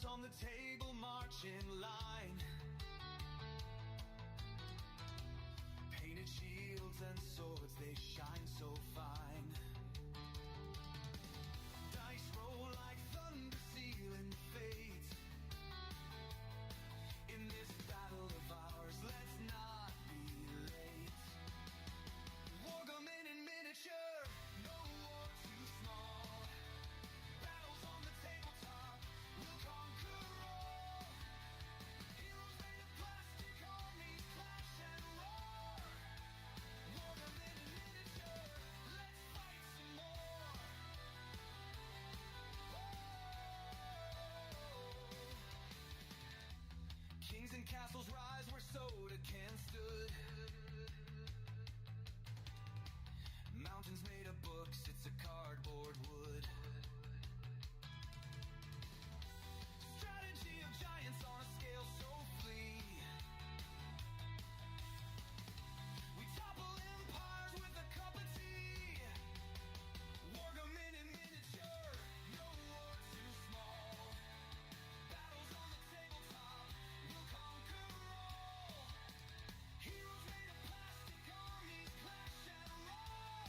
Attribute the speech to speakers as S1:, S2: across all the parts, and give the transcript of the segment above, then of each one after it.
S1: on the table march in line. Painted shields and swords, they shine so fine. Dice roll like thunder, sealing fate. In this battle of ours, let's not be late. Wargaming in miniature, no war too small. Battles on the tabletop, we'll conquer all. Heroes made of plastic, armies clash and roar. Wargaming in miniature, let's fight some more. Kings and castles rise where Soda can stood. Mountains made of books, it's a cardboard wood. Strategy of giants on a scale so flee. We topple empires with a cup of tea. Wargaming in miniature, no war too small. Battles on the tabletop, we'll conquer all. Heroes made of plastic, armies clash and roar.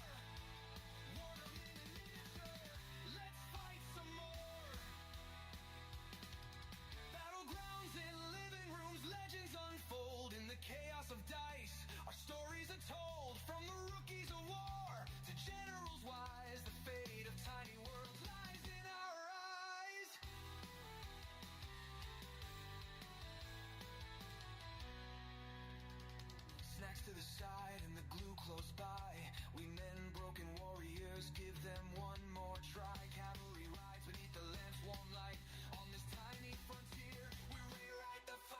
S1: Wargaming in miniature, let's fight some more. Battlegrounds in living rooms, legends unfold in the chaos of dice. Our stories are told from the rookies of war to generals wise. The fate of tiny worlds lies in our eyes. Snacks to the side and the glue close by. We men, broken warriors, give them one more try. Cavalry rides beneath the lamp's warm light. On this tiny frontier, we rewrite the fight.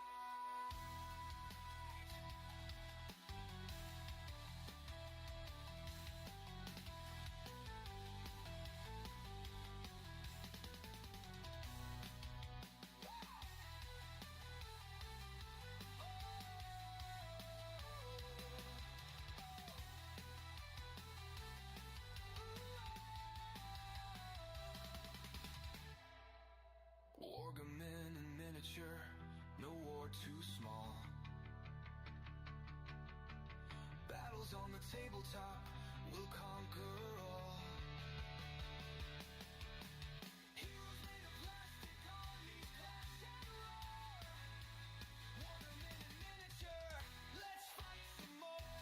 S1: Wargaming in miniature, no war too small. Battles on the tabletop, we'll conquer all. Heroes made of plastic, armies clash and roar. Wargaming in miniature, let's fight some more.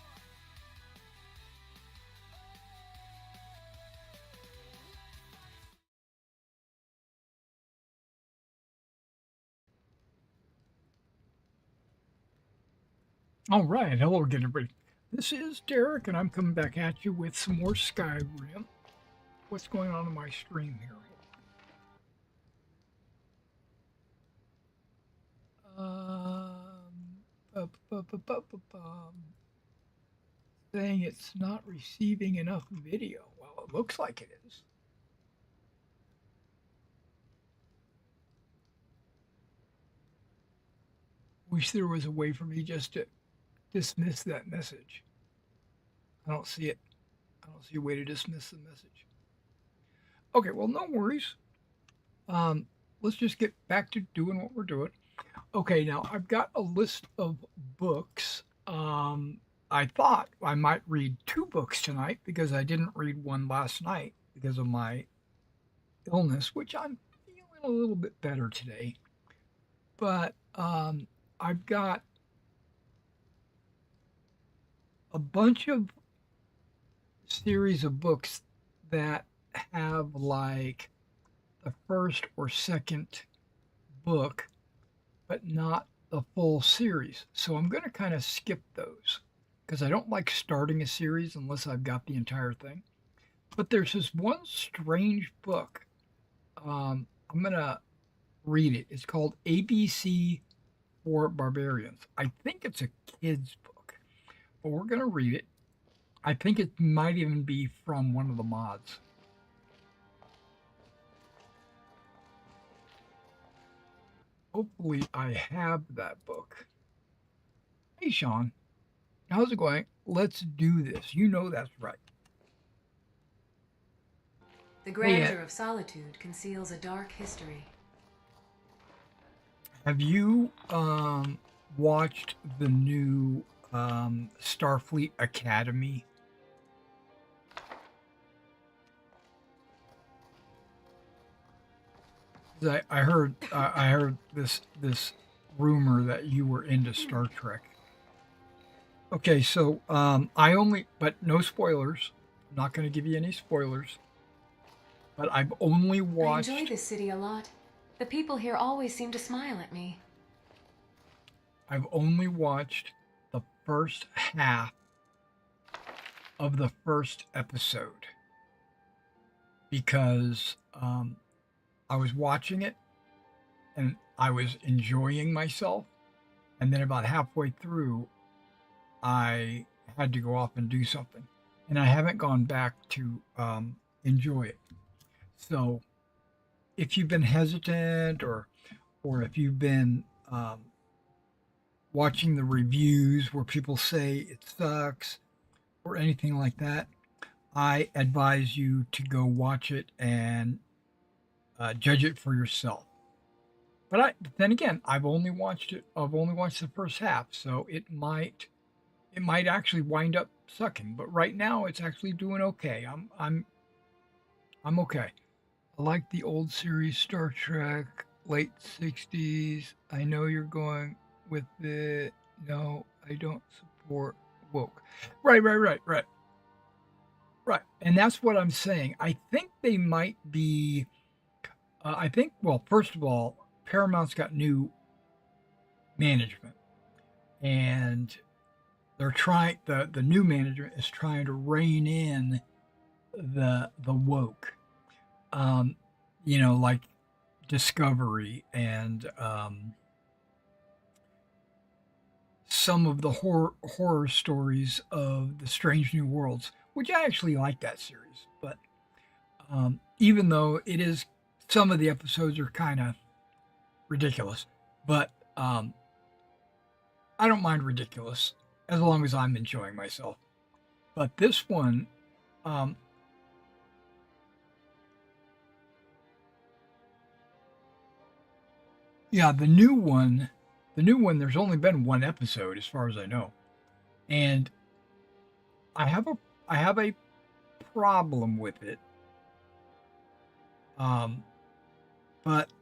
S2: All right, hello again, everybody. This is Derek, and I'm coming back at you with some more Skyrim. What's going on my stream here? Saying it's not receiving enough video. Well, it looks like it is. Wish there was a way for me just to dismiss that message. I don't see it. I don't see a way to dismiss the message. Okay, well, no worries. Let's just get back to doing what we're doing. Okay, now I've got a list of books. I thought I might read 2 books tonight because I didn't read one last night because of my illness, which I'm feeling a little bit better today. But I've got a bunch of series of books that have like the first or second book, but not the full series. So I'm going to kind of skip those because I don't like starting a series unless I've got the entire thing. But there's this one strange book. I'm going to read it. It's called ABC for Barbarians. I think it's a kid's book, but we're going to read it. I think it might even be from one of the mods. Hopefully I have that book. Hey, Sean. How's it going? Let's do this. You know that's right.
S3: The grandeur of solitude conceals a dark history.
S2: Have you watched the new Starfleet Academy? 'Cause I heard this rumor that you were into Star Trek. Okay, so I only, but no spoilers. I'm not going to give you any spoilers. But I've only
S3: I enjoy
S2: watched
S3: this city a lot. The people here always seem to smile at me.
S2: I've only watched the first half of the first episode because I was watching it and I was enjoying myself, and then about halfway through, I had to go off and do something, and I haven't gone back to enjoy it. So, if you've been hesitant, or if you've been watching the reviews where people say it sucks or anything like that, I advise you to go watch it and judge it for yourself. But then again, I've only watched it. I've only watched the first half, so it might actually wind up sucking. But right now, it's actually doing okay. I'm okay. I like the old series Star Trek, late '60s. I know you're going with it. No, I don't support woke. Right. And that's what I'm saying. I think they might be. I think. Well, first of all, Paramount's got new management, and they're trying. The new management is trying to rein in the woke. Um, like Discovery and some of the horror stories of the Strange New Worlds, which I actually like that series. But even though it is, some of the episodes are kind of ridiculous, but I don't mind ridiculous as long as I'm enjoying myself. But this one, um, yeah, the new one. There's only been one episode, as far as I know, and I have a I have a problem with it. Um, but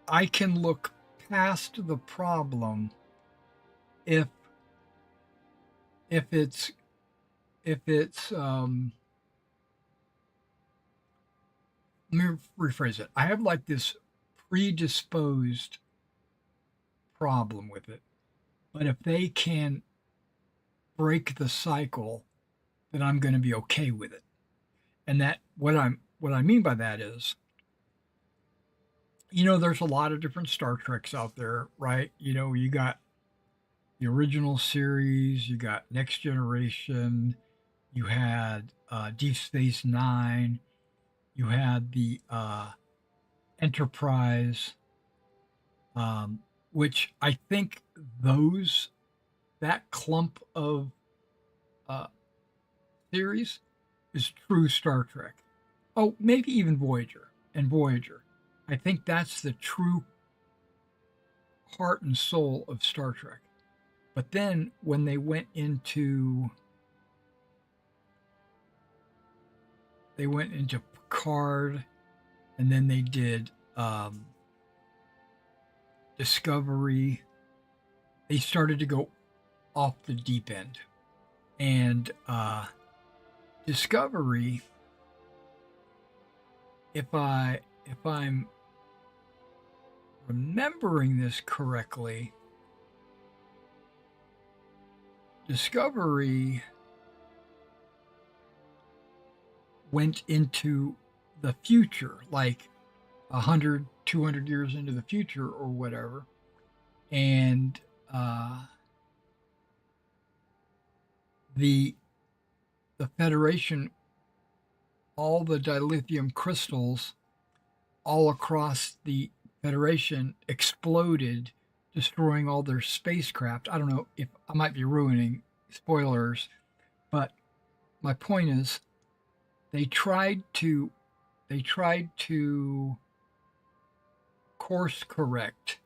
S2: I can look past the problem if if it's if it's let me rephrase it. I have like this predisposed problem with it. But if they can break the cycle, then I'm going to be okay with it. And that what I mean by that is, there's a lot of different Star Treks out there, right? You got the original series, you got Next Generation, you had Deep Space Nine, you had the Enterprise, which I think that clump of uh, series is true Star Trek. Oh, maybe even Voyager and Voyager. I think that's the true heart and soul of Star Trek. But then when they went into Picard, and then they did Discovery, they started to go off the deep end. And Discovery, if I'm remembering this correctly, Discovery went into the future, like 100, 200 years into the future or whatever. And the Federation, all the dilithium crystals all across the Federation exploded, destroying all their spacecraft. I don't know if I might be ruining spoilers, but my point is they tried to course correct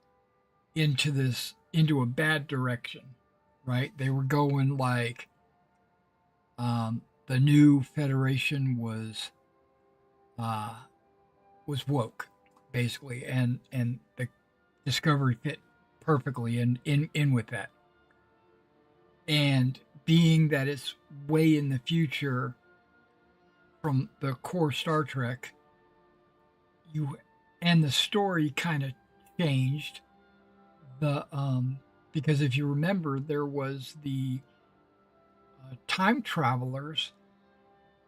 S2: into a bad direction, right? They were going like the new Federation uh, was woke, basically, and the Discovery fit perfectly in with that. And being that it's way in the future from the core Star Trek, you and the story kind of changed the because if you remember, there was the time travelers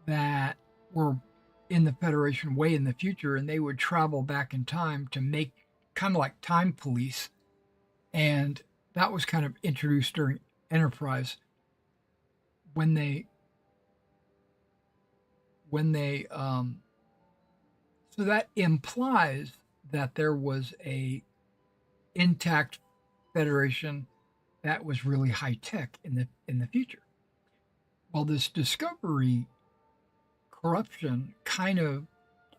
S2: that were in the Federation way in the future, and they would travel back in time to make kind of like time police, and that was kind of introduced during Enterprise when they so that implies that there was a intact Federation that was really high tech in the future. Well, this Discovery corruption kind of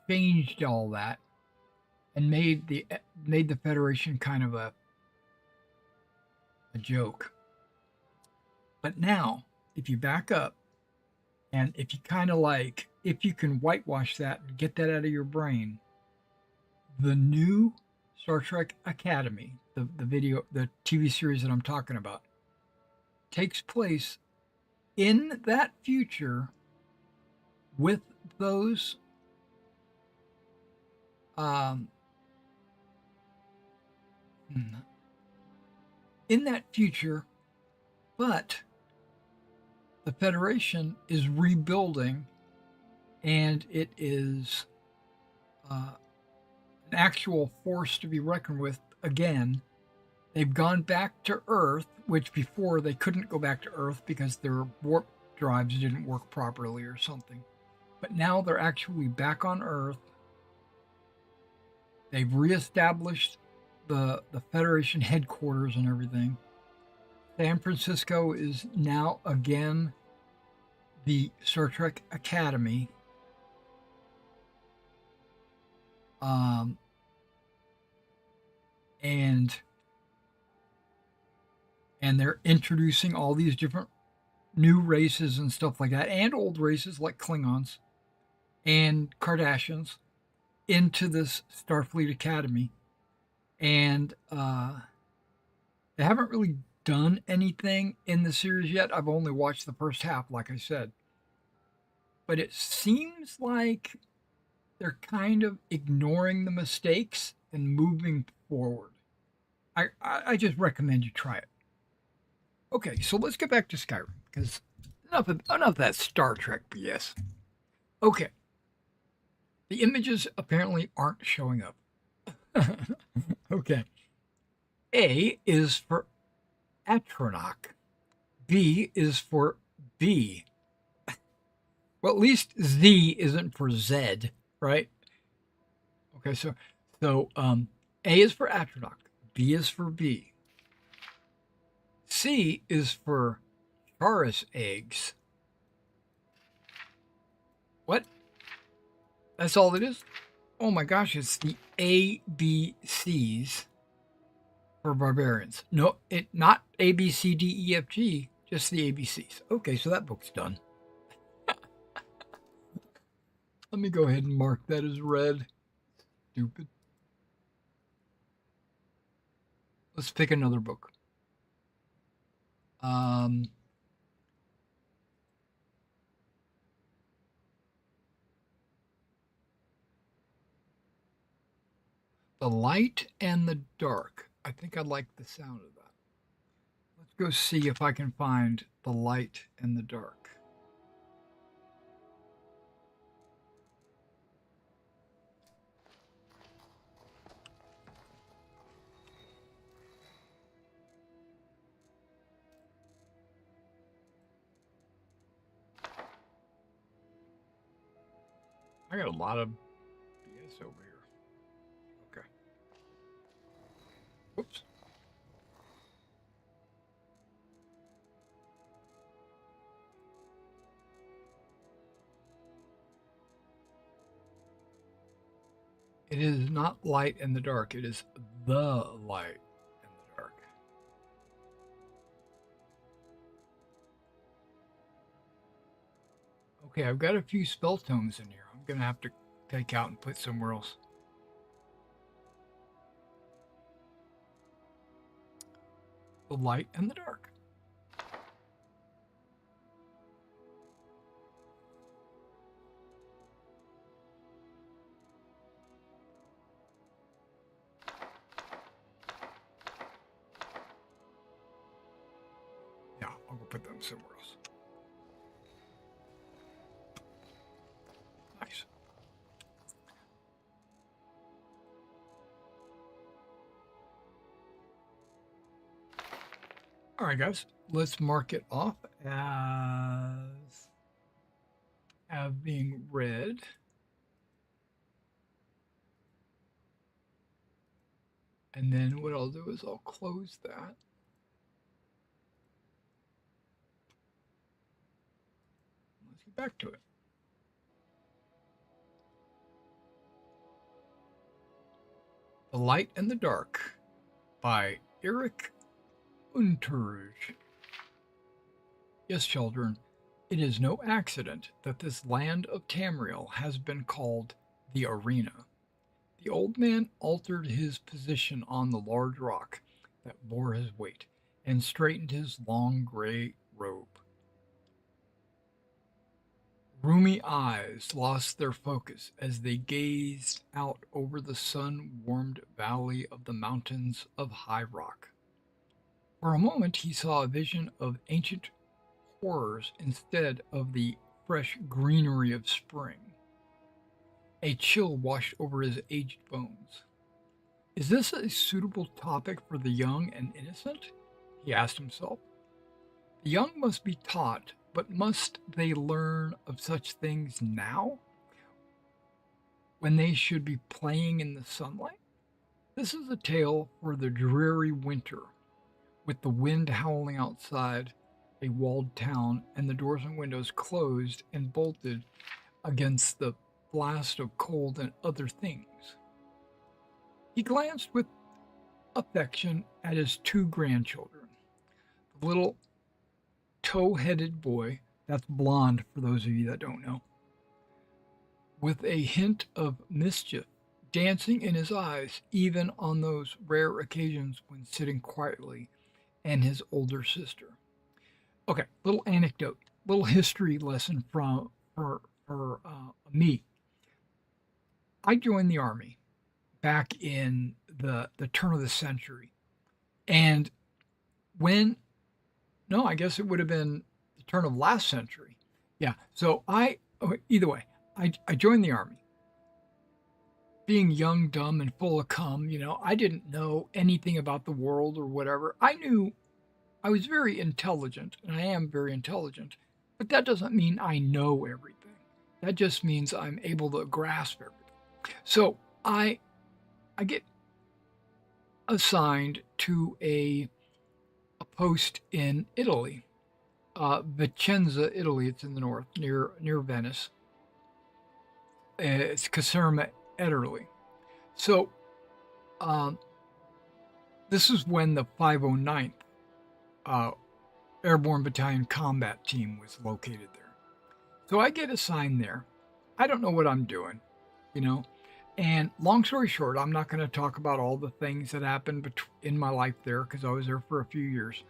S2: changed all that and made the Federation kind of a joke. But now, if you back up and if you kind of like, if you can whitewash that and get that out of your brain, the new Star Trek Academy, the TV series that I'm talking about, takes place in that future with those um, in that future, but the Federation is rebuilding, and it is an actual force to be reckoned with again. They've gone back to Earth, which before they couldn't go back to Earth because their warp drives didn't work properly or something. But now they're actually back on Earth. They've reestablished the Federation headquarters and everything. San Francisco is now again the Star Trek Academy. And they're introducing all these different new races and stuff like that, and old races like Klingons and Kardashians into this Starfleet Academy. And they haven't really done anything in the series yet. I've only watched the first half, like I said. But it seems like they're kind of ignoring the mistakes and moving forward. I just recommend you try it. Okay, so let's get back to Skyrim, because enough of that Star Trek BS. Okay. The images apparently aren't showing up. Okay. A is for Atronach. B is for B. Well, at least Z isn't for Z, right? Okay, so A is for Atronach. B is for B. C is for Charis eggs. What? That's all it is? Oh my gosh, it's the ABCs for barbarians. No, not A, B, C, D, E, F, G, just the ABCs. Okay, so that book's done. Let me go ahead and mark that as red. Stupid. Let's pick another book. The Light and the Dark. I think I like the sound of that. Let's go see if I can find The Light and the Dark. I got a lot of BS over here. Okay. Whoops. It is not light in the dark. It is the light in the dark. Okay, I've got a few spell tomes in here. I'm going to have to take out and put somewhere else. The light and the dark. Yeah, I'll go put them somewhere else. Nice. All right, guys, let's mark it off as being read. And then what I'll do is I'll close that. Let's get back to it. The Light and the Dark by Eric Unterge. Yes, children, it is no accident that this land of Tamriel has been called the Arena. The old man altered his position on the large rock that bore his weight and straightened his long gray robe. Roomy eyes lost their focus as they gazed out over the sun-warmed valley of the mountains of High Rock. For a moment he saw a vision of ancient horrors instead of the fresh greenery of spring. A chill washed over his aged bones. Is this a suitable topic for the young and innocent? He asked himself. The young must be taught, but must they learn of such things now, when they should be playing in the sunlight? This is a tale for the dreary winter, with the wind howling outside a walled town and the doors and windows closed and bolted against the blast of cold and other things. He glanced with affection at his two grandchildren. The little tow-headed boy, that's blonde for those of you that don't know, with a hint of mischief dancing in his eyes even on those rare occasions when sitting quietly, and his older sister. Okay, little anecdote, little history lesson for me. I joined the Army back in the turn of the century. And I guess it would have been the turn of last century. Yeah, so either way, I joined the Army. Being young, dumb, and full of cum, I didn't know anything about the world or whatever. I knew I was very intelligent, and I am very intelligent, but that doesn't mean I know everything. That just means I'm able to grasp everything. So I get assigned to a post in Italy, Vicenza, Italy. It's in the north, near Venice. It's Caserma, Italy. So this is when the 509th Airborne Battalion Combat Team was located there. So I get assigned there. I don't know what I'm doing, And long story short, I'm not going to talk about all the things that happened in my life there because I was there for a few years.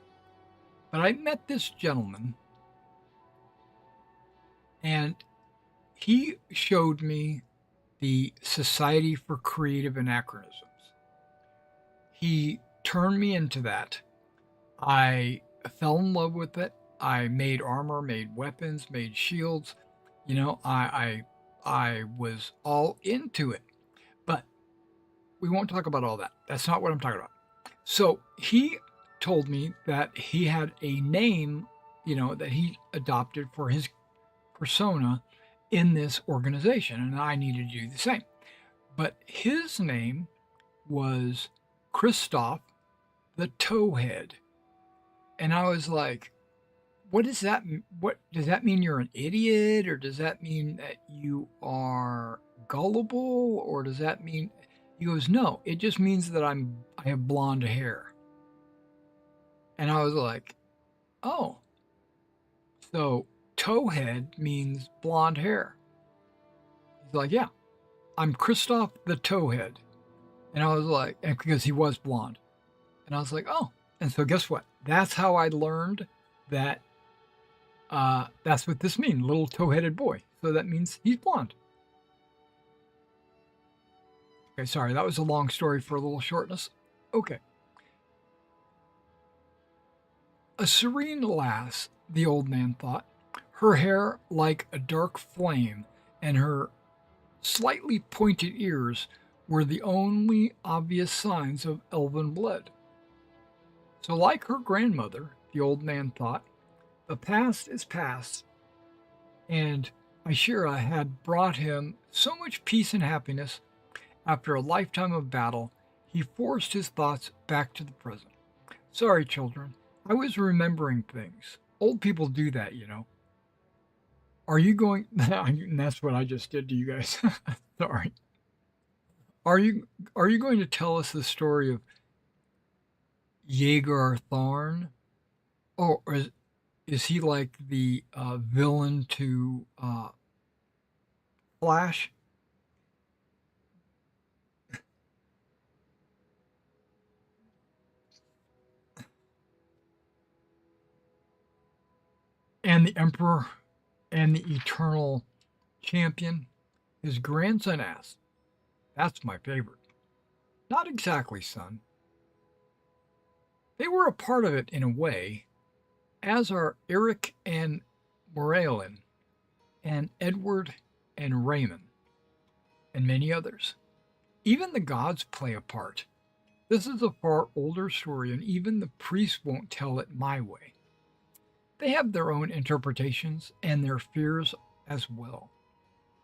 S2: But I met this gentleman, and he showed me the Society for Creative Anachronisms. He turned me into that. I fell in love with it. I made armor, made weapons, made shields. I was all into it. But we won't talk about all that. That's not what I'm talking about. So he told me that he had a name, that he adopted for his persona in this organization, and I needed to do the same. But his name was Christoph the Towhead. And I was like, what does that mean you're an idiot, or does that mean that you are gullible, or does that mean? He goes, no, it just means that I have blonde hair. And I was like, oh, so towhead means blonde hair. He's like, yeah, I'm Christoph the Towhead. And I was like, and because he was blonde. And I was like, oh. And so guess what? That's how I learned that that's what this means, little tow-headed boy. So that means he's blonde. Okay, sorry, that was a long story for a little shortness. Okay. A serene lass, the old man thought, her hair like a dark flame, and her slightly pointed ears were the only obvious signs of elven blood. So, like her grandmother, the old man thought, the past is past, and Ishira had brought him so much peace and happiness. After a lifetime of battle, he forced his thoughts back to the present. Sorry, children, I was remembering things. Old people do that, you know. Are you going? And that's what I just did to you guys. Sorry. Are you going to tell us the story of Jaeger Thorn? Or is he like the villain to Flash? And the Emperor and the Eternal Champion? His grandson asked. That's my favorite. Not exactly, son. They were a part of it in a way, as are Eric and Morelin, and Edward and Raymond, and many others. Even the gods play a part. This is a far older story, and even the priests won't tell it my way. They have their own interpretations and their fears as well.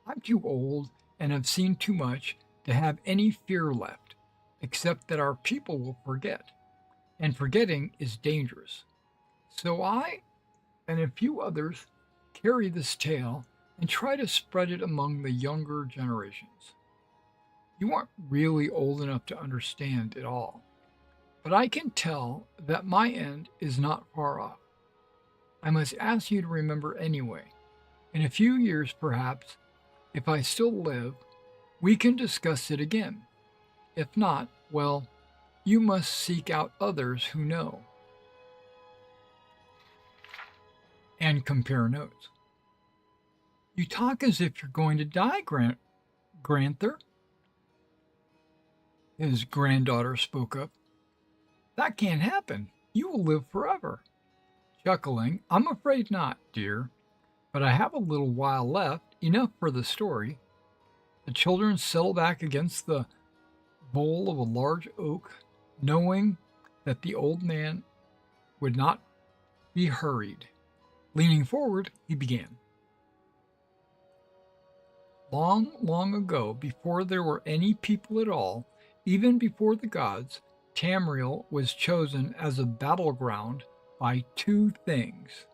S2: I'm too old and have seen too much to have any fear left, except that our people will forget, and forgetting is dangerous. So I and a few others carry this tale and try to spread it among the younger generations. You aren't really old enough to understand it all, but I can tell that my end is not far off. I must ask you to remember anyway. In a few years, perhaps, if I still live, we can discuss it again. If not, well, you must seek out others who know and compare notes. You talk as if you're going to die, Granther. His granddaughter spoke up. That can't happen. You will live forever. Chuckling, I'm afraid not, dear, but I have a little while left, enough for the story. The children settled back against the bole of a large oak, knowing that the old man would not be hurried. Leaning forward, he began. Long, long ago, before there were any people at all, even before the gods, Tamriel was chosen as a battleground by two things.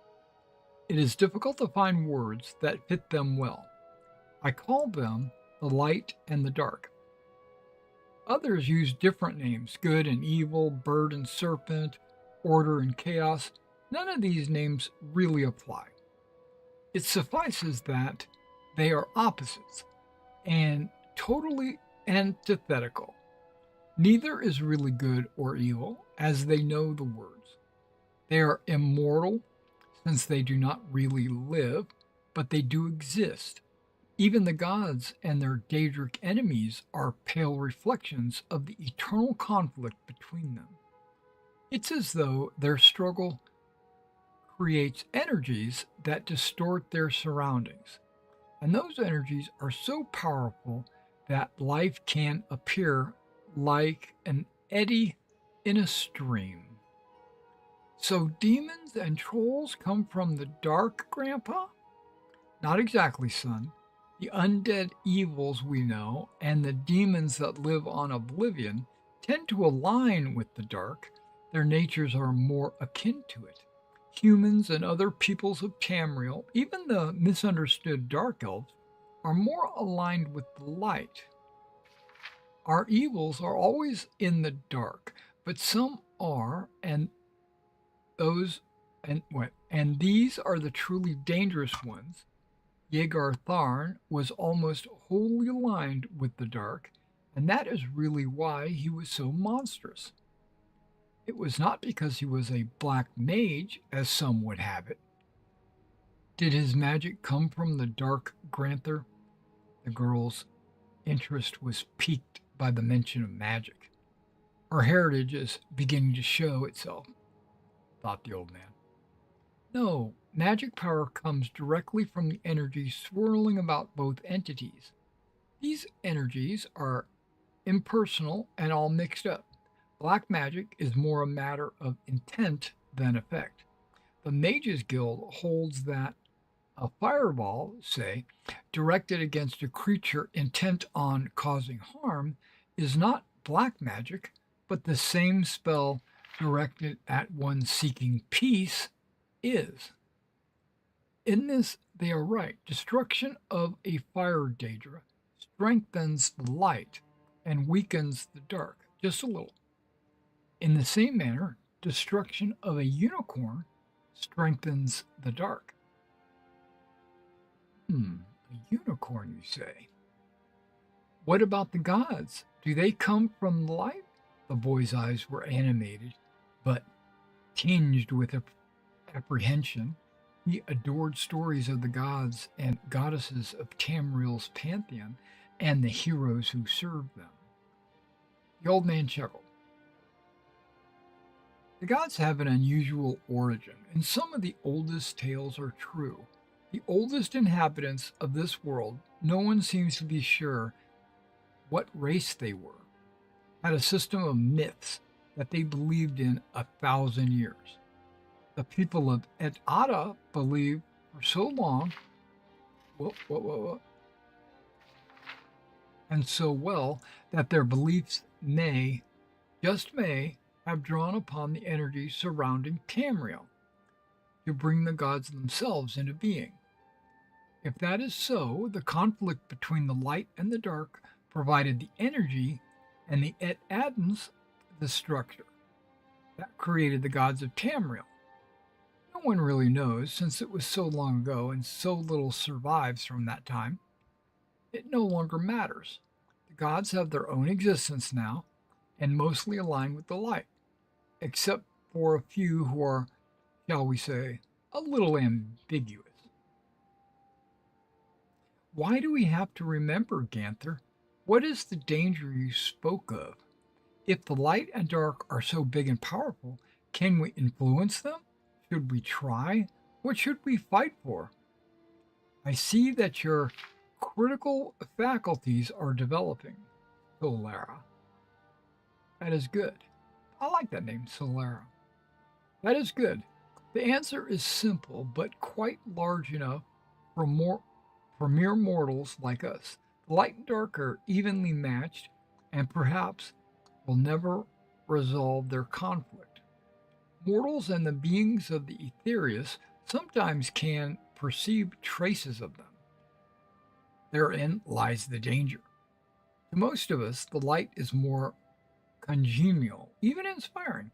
S2: It is difficult to find words that fit them well. I call them the light and the dark. Others use different names, good and evil, bird and serpent, order and chaos. None of these names really apply. It suffices that they are opposites and totally antithetical. Neither is really good or evil, as they know the words. They are immortal, since they do not really live, but they do exist. Even the gods and their Daedric enemies are pale reflections of the eternal conflict between them. It's as though their struggle creates energies that distort their surroundings. And those energies are so powerful that life can appear like an eddy in a stream. So demons and trolls come from the dark, Grandpa? Not exactly, son. The undead evils we know and the demons that live on Oblivion tend to align with the dark. Their natures are more akin to it. Humans and other peoples of Tamriel, even the misunderstood Dark Elves, are more aligned with the light. Our evils are always in the dark, but some are, and those and these are the truly dangerous ones. Yegar Tharn was almost wholly aligned with the dark, and that is really why he was so monstrous. It was not because he was a black mage, as some would have it. Did his magic come from the dark Granther? The girl's interest was piqued by the mention of magic. Her heritage is beginning to show itself, thought the old man. No, magic power comes directly from the energy swirling about both entities. These energies are impersonal and all mixed up. Black magic is more a matter of intent than effect. The Mages Guild holds that a fireball, say, directed against a creature intent on causing harm, is not black magic, but the same spell directed at one seeking peace is. In this, they are right. Destruction of a fire daedra strengthens the light and weakens the dark just a little. In the same manner, destruction of a unicorn strengthens the dark. A unicorn, you say? What about the gods? Do they come from the light? The boy's eyes were animated, but tinged with apprehension. He adored stories of the gods and goddesses of Tamriel's pantheon and the heroes who served them. The old man chuckled. The gods have an unusual origin, and some of the oldest tales are true. The oldest inhabitants of this world, no one seems to be sure what race they were, had a system of myths that they believed in 1,000 years. The people of Et'Ada believed for so long, and so well that their beliefs may, just may, have drawn upon the energy surrounding Tamriel to bring the gods themselves into being. If that is so, the conflict between the light and the dark provided the energy, and the Et'Adans the structure. That created the gods of Tamriel. No one really knows, since it was so long ago and so little survives from that time. It no longer matters. The gods have their own existence now, and mostly aligned with the light, except for a few who are, shall we say, a little ambiguous. Why do we have to remember, Ganther? What is the danger you spoke of? If the light and dark are so big and powerful, can we influence them? Should we try? What should we fight for? I see that your critical faculties are developing, Solara. That is good. I like that name, Solara. That is good. The answer is simple, but quite large enough for mere mortals like us. The light and dark are evenly matched, and perhaps will never resolve their conflict. Mortals and the beings of the Etherius sometimes can perceive traces of them. Therein lies the danger. To most of us, the light is more congenial, even inspiring,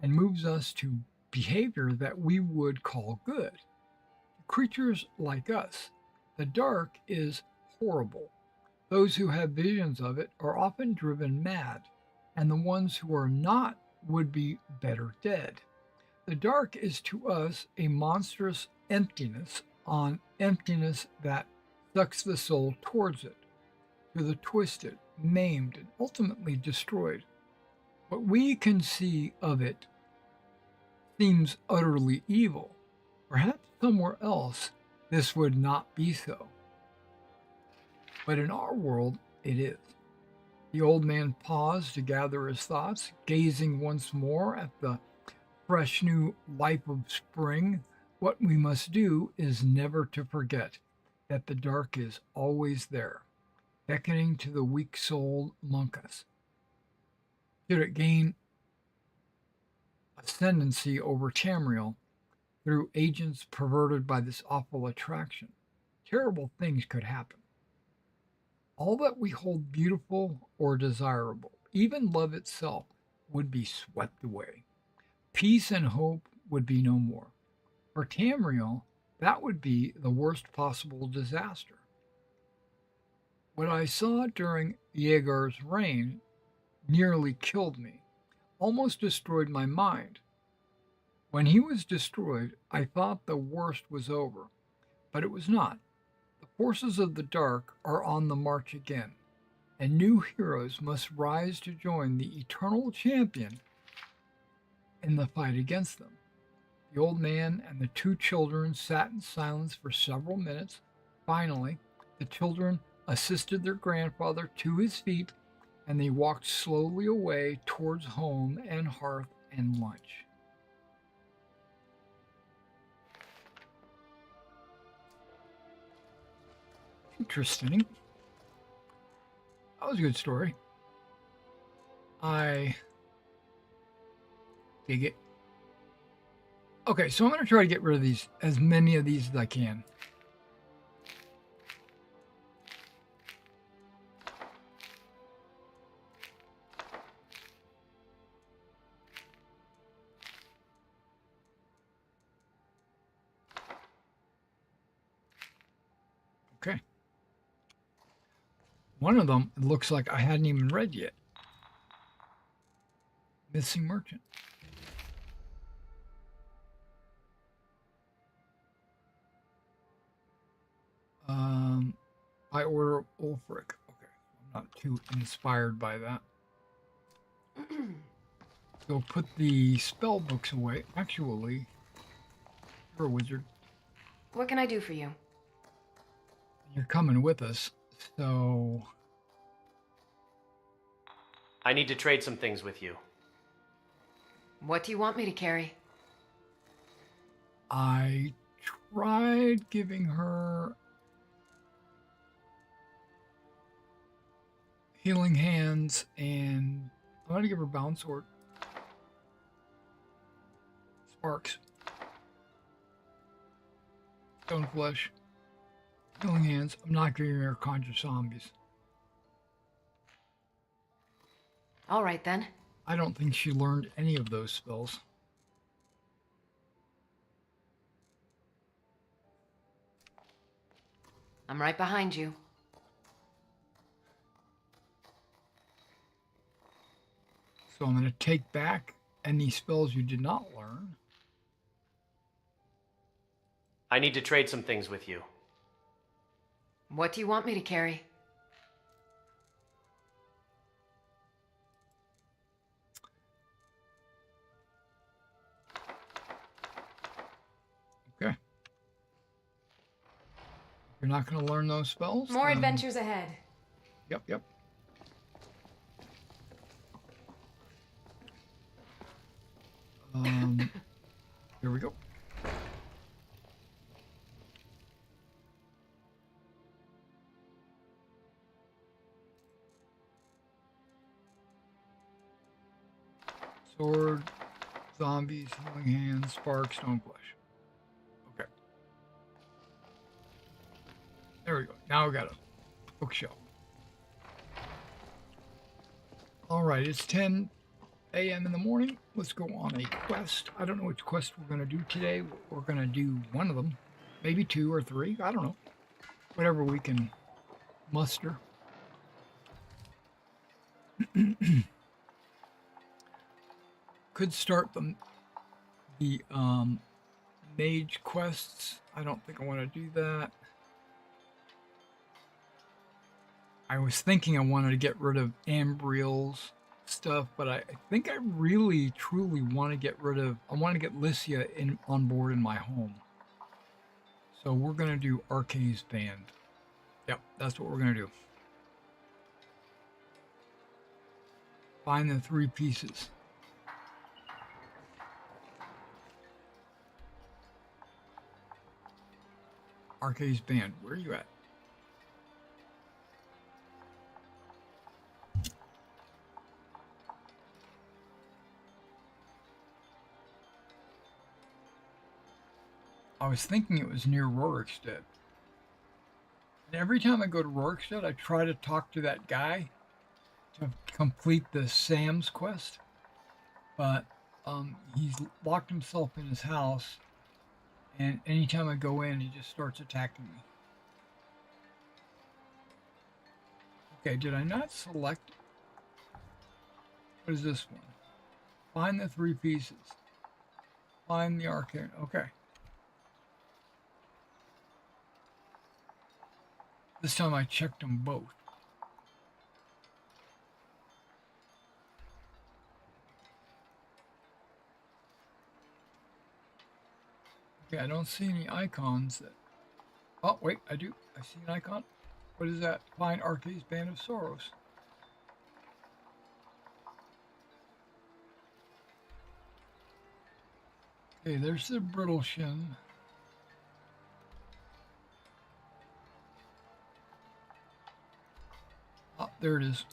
S2: and moves us to behavior that we would call good. To creatures like us, the dark is horrible. Those who have visions of it are often driven mad, and the ones who are not would be better dead. The dark is to us a monstrous emptiness on emptiness that sucks the soul towards it, to the twisted, maimed, and ultimately destroyed. What we can see of it seems utterly evil. Perhaps somewhere else this would not be so. But in our world, it is. The old man paused to gather his thoughts, gazing once more at the fresh new life of spring. What we must do is never to forget that the dark is always there, beckoning to the weak-souled among us. Should it gain ascendancy over Tamriel through agents perverted by this awful attraction, terrible things could happen. All that we hold beautiful or desirable, even love itself, would be swept away. Peace and hope would be no more. For Tamriel, that would be the worst possible disaster. What I saw during Yeagar's reign nearly killed me, almost destroyed my mind. When he was destroyed, I thought the worst was over, but it was not. The forces of the dark are on the march again, and new heroes must rise to join the eternal champion in the fight against them. The old man and the two children sat in silence for several minutes. Finally, the children assisted their grandfather to his feet, and they walked slowly away towards home and hearth and lunch. Interesting. That was a good story. I dig it. Okay, so I'm going to try to get rid of these, as many of these as I can. Okay. One of them, it looks like I hadn't even read yet. Missing Merchant. By order of Ulfric. Okay, I'm not too inspired by that. So put the spell books away. Actually, you're a wizard.
S3: What can I do for you?
S2: You're coming with us, so
S4: I need to trade some things with you.
S3: What do you want me to carry?
S2: I tried giving her healing hands, and I'm going to give her bound sword. Sparks. Stone flesh. Healing hands. I'm not giving her conjure zombies.
S3: All right, then.
S2: I don't think she learned any of those spells.
S3: I'm right behind you.
S2: So I'm going to take back any spells you did not learn.
S4: I need to trade some things with you.
S3: What do you want me to carry?
S2: Okay. You're not going to learn those spells?
S3: More adventures ahead.
S2: Yep. Here we go. Sword, zombies, healing hands, spark, stone flesh. Okay. There we go. Now we got a bookshelf. All right, it's 10 a.m. in the morning. Let's go on a quest. I don't know which quest we're going to do today. We're going to do one of them, maybe two or three. I don't know. Whatever we can muster. Could start the mage quests. I don't think I want to do that. I was thinking I wanted to get rid of Ambriel's stuff, but I think I really truly want to get rid of, I want to get Lycia on board in my home. So we're going to do Arcane's Band. Yep, that's what we're going to do. Find the 3 pieces. Arcane's Band, where are you at? I was thinking it was near Rorikstead. And every time I go to Rorschach, I try to talk to that guy to complete the Sam's quest, but he's locked himself in his house, and anytime I go in, he just starts attacking me. Okay, did I not select? What is this one? Find the 3 pieces. Find the arcane. Okay. This time I checked them both. Okay, I don't see any icons that... Oh, wait, I do. I see an icon. What is that? Find Arcee's Band of Sorrows. Okay, there's the brittle shin. Oh, there it is.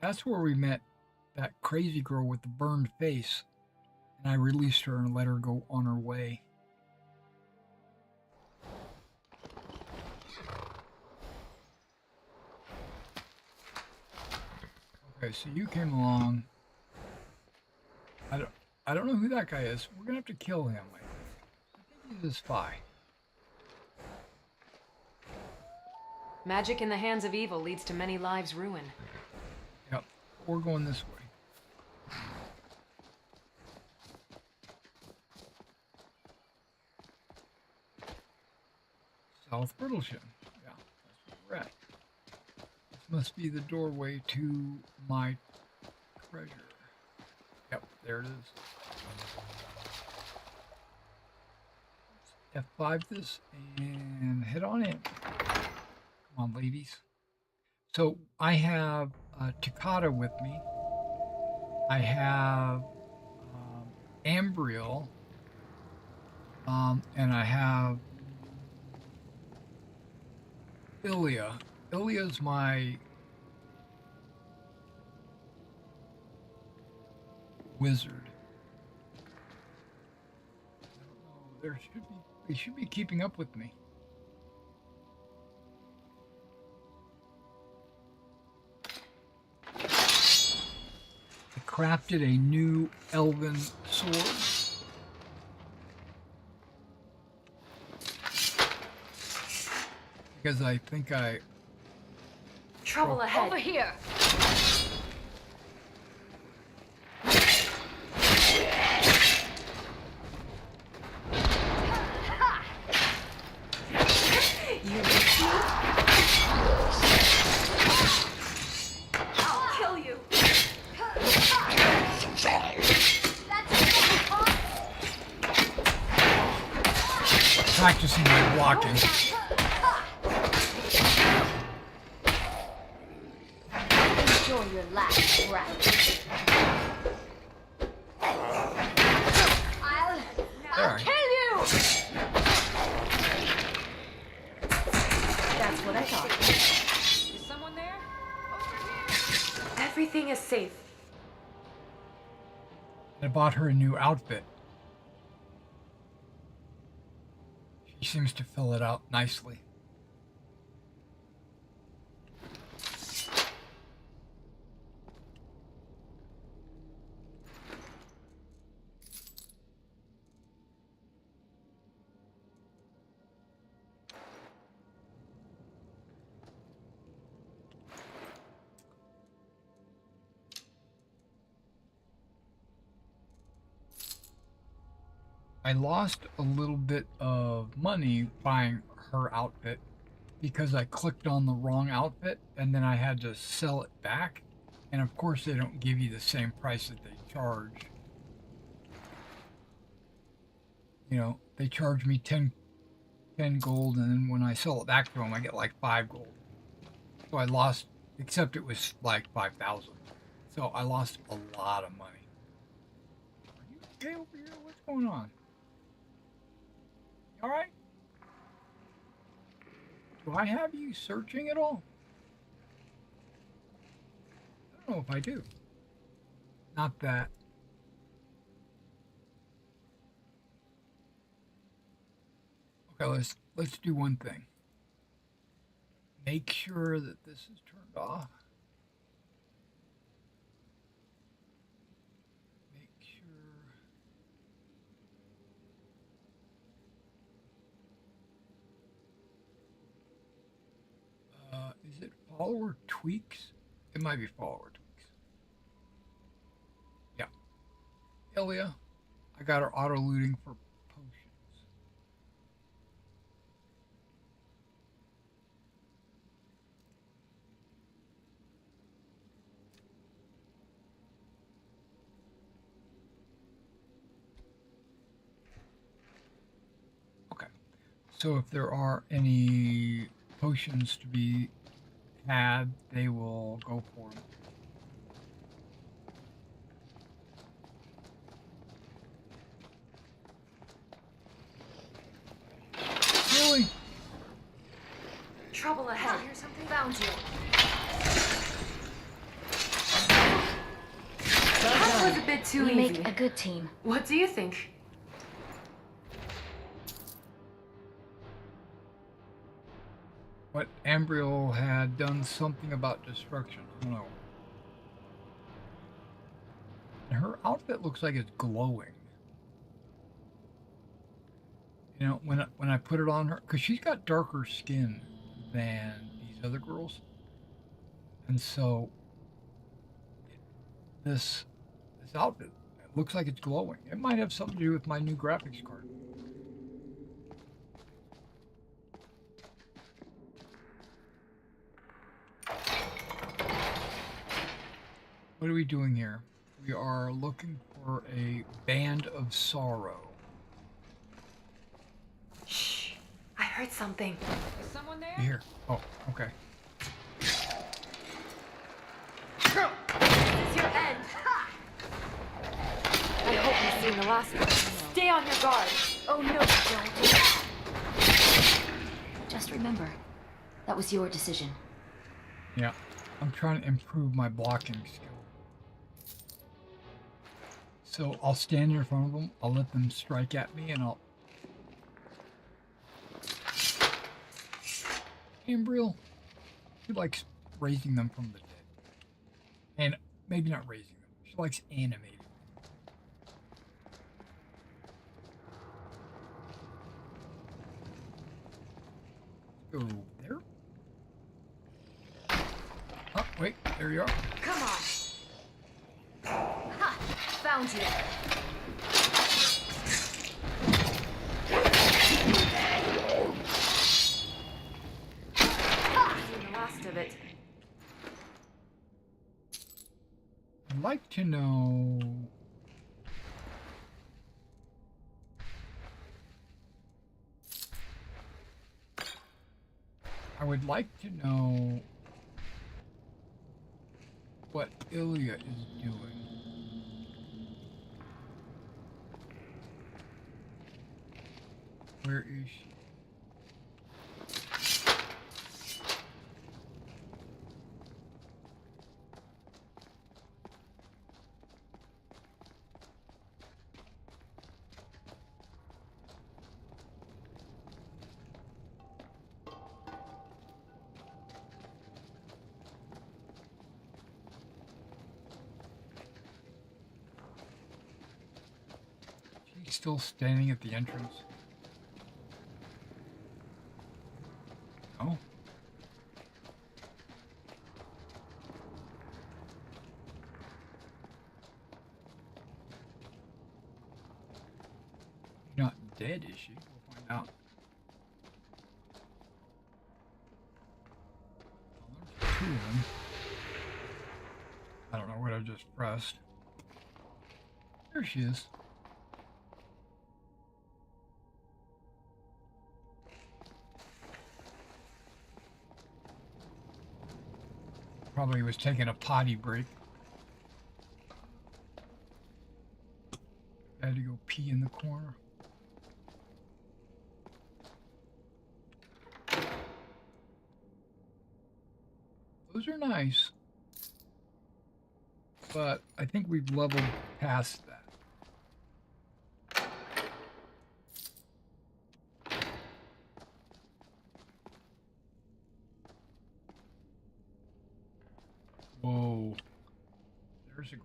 S2: That's where we met that crazy girl with the burned face. And I released her and let her go on her way. Okay, so you came along. I don't know who that guy is. We're gonna have to kill him. I think he's a spy.
S3: Magic in the hands of evil leads to many lives ruined.
S2: Yep, we're going this way. South Brittlesham. Yeah, that's where we're at. This must be the doorway to my treasure. Yep, there it is. F5 this and head on in. Come on, ladies. So I have Takata with me. I have Ambriel. And I have Ilya. Ilya's my wizard. I don't know. They should be keeping up with me. I crafted a new elven sword. Because I think I...
S3: Trouble ahead.
S5: Over here.
S3: You
S5: I'll kill you.
S2: practicing my blocking.
S5: Enjoy your last breath. I'll
S2: Alright.
S5: kill you. That's what I thought.
S3: Is someone there? Everything is safe.
S2: I bought her a new outfit. She seems to fill it out nicely. I lost a little bit of money buying her outfit because I clicked on the wrong outfit and then I had to sell it back. And of course they don't give you the same price that they charge. You know, they charge me 10 gold, and then when I sell it back to them I get like 5 gold. So I lost, except it was like 5,000. So I lost a lot of money. Are you okay over here? What's going on? All right. Do I have you searching at all? I don't know if I do. Not that. Okay, let's do one thing. Make sure that this is turned off. Make sure. Is it follower tweaks? It might be follower tweaks. Yeah. Ilya, I got her auto looting for potions. Okay. So if there are any potions to be had, they will go for them. Really?
S5: Trouble ahead. Hear something? Found you.
S3: That was a bit too
S5: We
S3: easy.
S5: make a good team.
S3: What do you think?
S2: What Ambriel had done something about destruction. I don't know. And her outfit looks like it's glowing. You know, when I put it on her, because she's got darker skin than these other girls, and so this outfit it looks like it's glowing. It might have something to do with my new graphics card. What are we doing here? We are looking for a band of sorrow.
S3: Shh. I heard something.
S5: Is someone there?
S2: Here. Oh, okay.
S5: This is your end. I hope you've seen the last one. Stay on your guard. Oh no, don't. Just remember, that was your decision.
S2: Yeah. I'm trying to improve my blocking skill. So I'll stand in front of them, I'll let them strike at me, and I'll... Ambriel, she likes raising them from the dead. And maybe not raising them, she likes animating. Go there. Oh, wait, there you are.
S5: Come on. Ha! Found you. Seen the last of it.
S2: I'd like to know... I would like to know what Ilya is doing. Where is she? She's still standing at the entrance. Oh. She's not dead, is she? We'll find out. Well, there's two of them. I don't know what I just pressed. There she is. Probably was taking a potty break. Had to go pee in the corner. Those are nice. But I think we've leveled past that. Whoa. There's a glitch.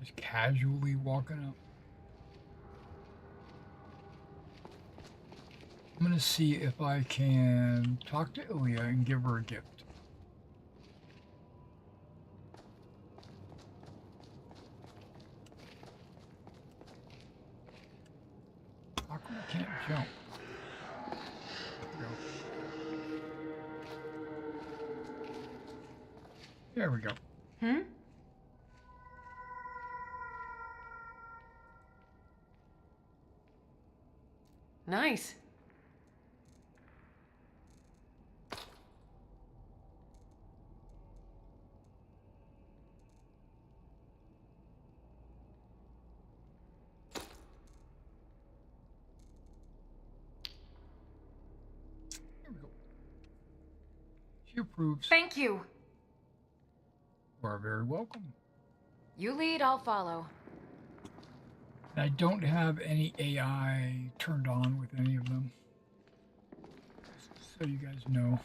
S2: Just casually walking up. I'm gonna see if I can talk to Ilya and give her a gift. How come I can't jump? There we go.
S3: Hmm? Nice.
S2: There we go. She approves.
S3: Thank you.
S2: You are very welcome.
S5: You lead, I'll follow.
S2: I don't have any AI turned on with any of them. Just so you guys know.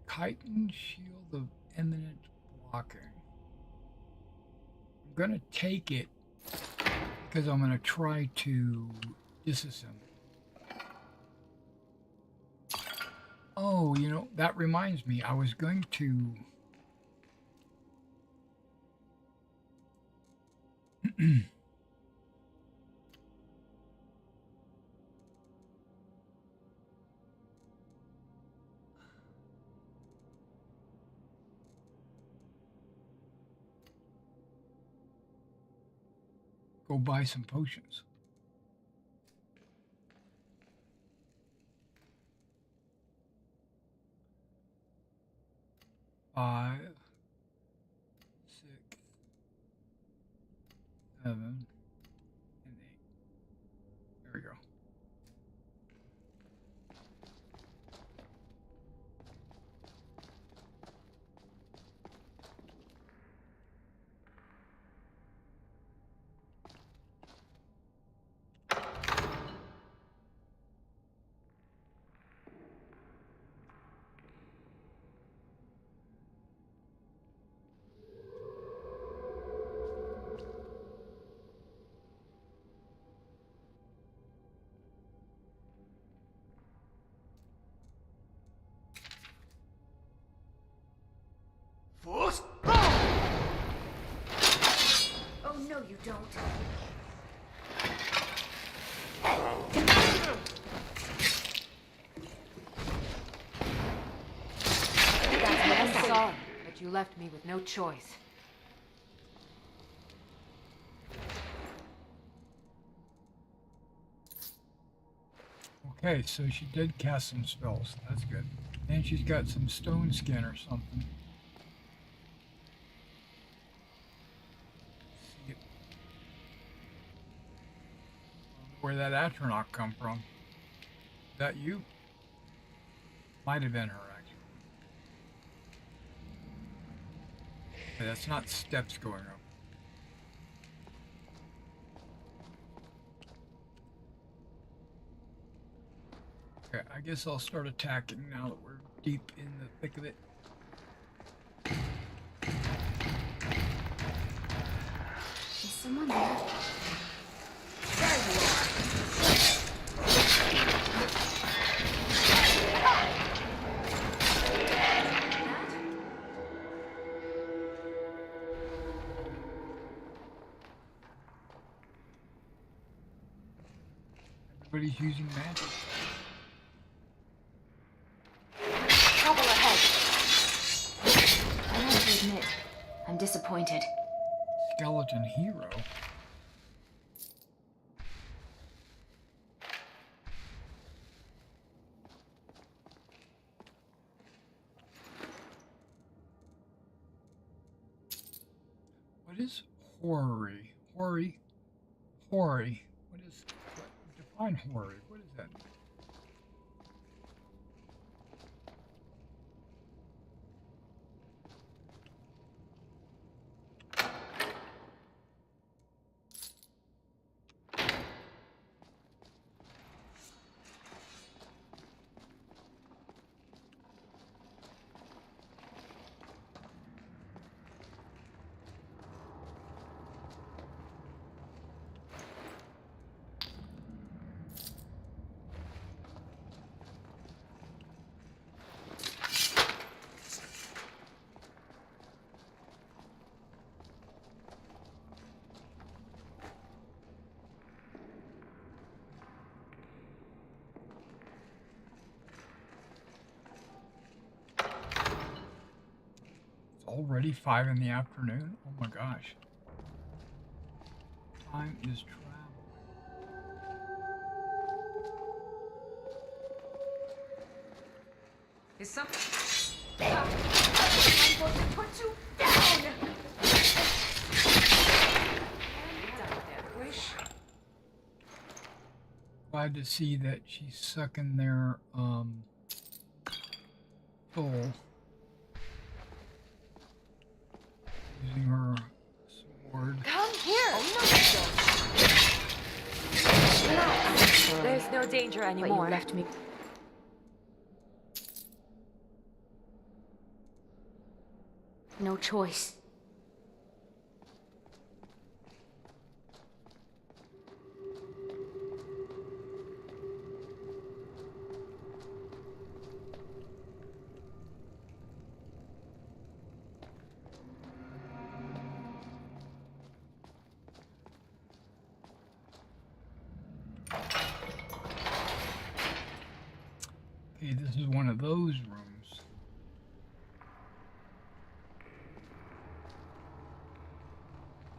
S2: Chitin shield of imminent blocking. I'm gonna take it because I'm gonna try to disassemble. Oh, you know, that reminds me, I was going to go buy some potions. Five, 6, 7, and 8. There we go.
S5: Oh, no, you don't.
S3: That's what I saw, but you left me with no choice.
S2: Okay, so she did cast some spells. That's good. And she's got some stone skin or something. See it. Where that Atronach come from? Is that you? Might have been her, actually. Okay, that's not steps going up. Okay, I guess I'll start attacking now that we're deep in the thick of it.
S5: Is someone there? There you are.
S2: Everybody's using magic.
S5: Trouble ahead.
S3: I have to admit, I'm disappointed.
S2: Skeleton hero. What is hoary? Hoary? Hoary. Define hoary. What is that? Already 5 in the afternoon? Oh my gosh. Time is traveling.
S5: Is some... I'm going to put you down! Wish.
S2: Glad to see that she's sucking their soul. Using her sword.
S5: Come here! No, there's no danger
S3: But
S5: anymore.
S3: you left me. No choice.
S2: Okay, this is one of those rooms.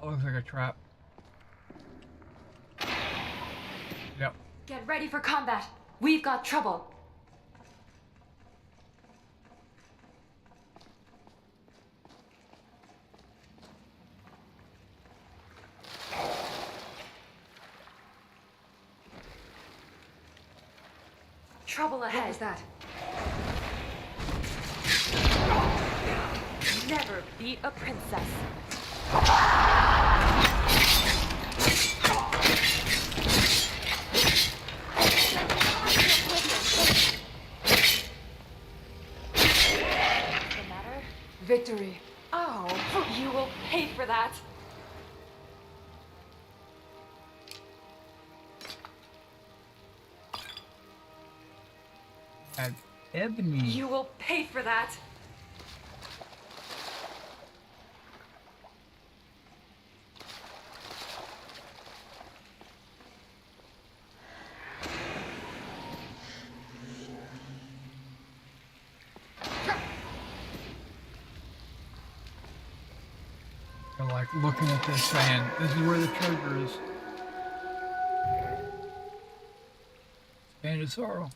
S2: That looks like a trap. Yep.
S5: Get ready for combat. We've got trouble. Trouble ahead. What was that? Never beat a princess. What's the matter? Victory. Oh, you will pay for that.
S2: That's ebony.
S5: You will pay for that.
S2: They're like looking at this saying, this is where the treasure is. Band of Sorrow.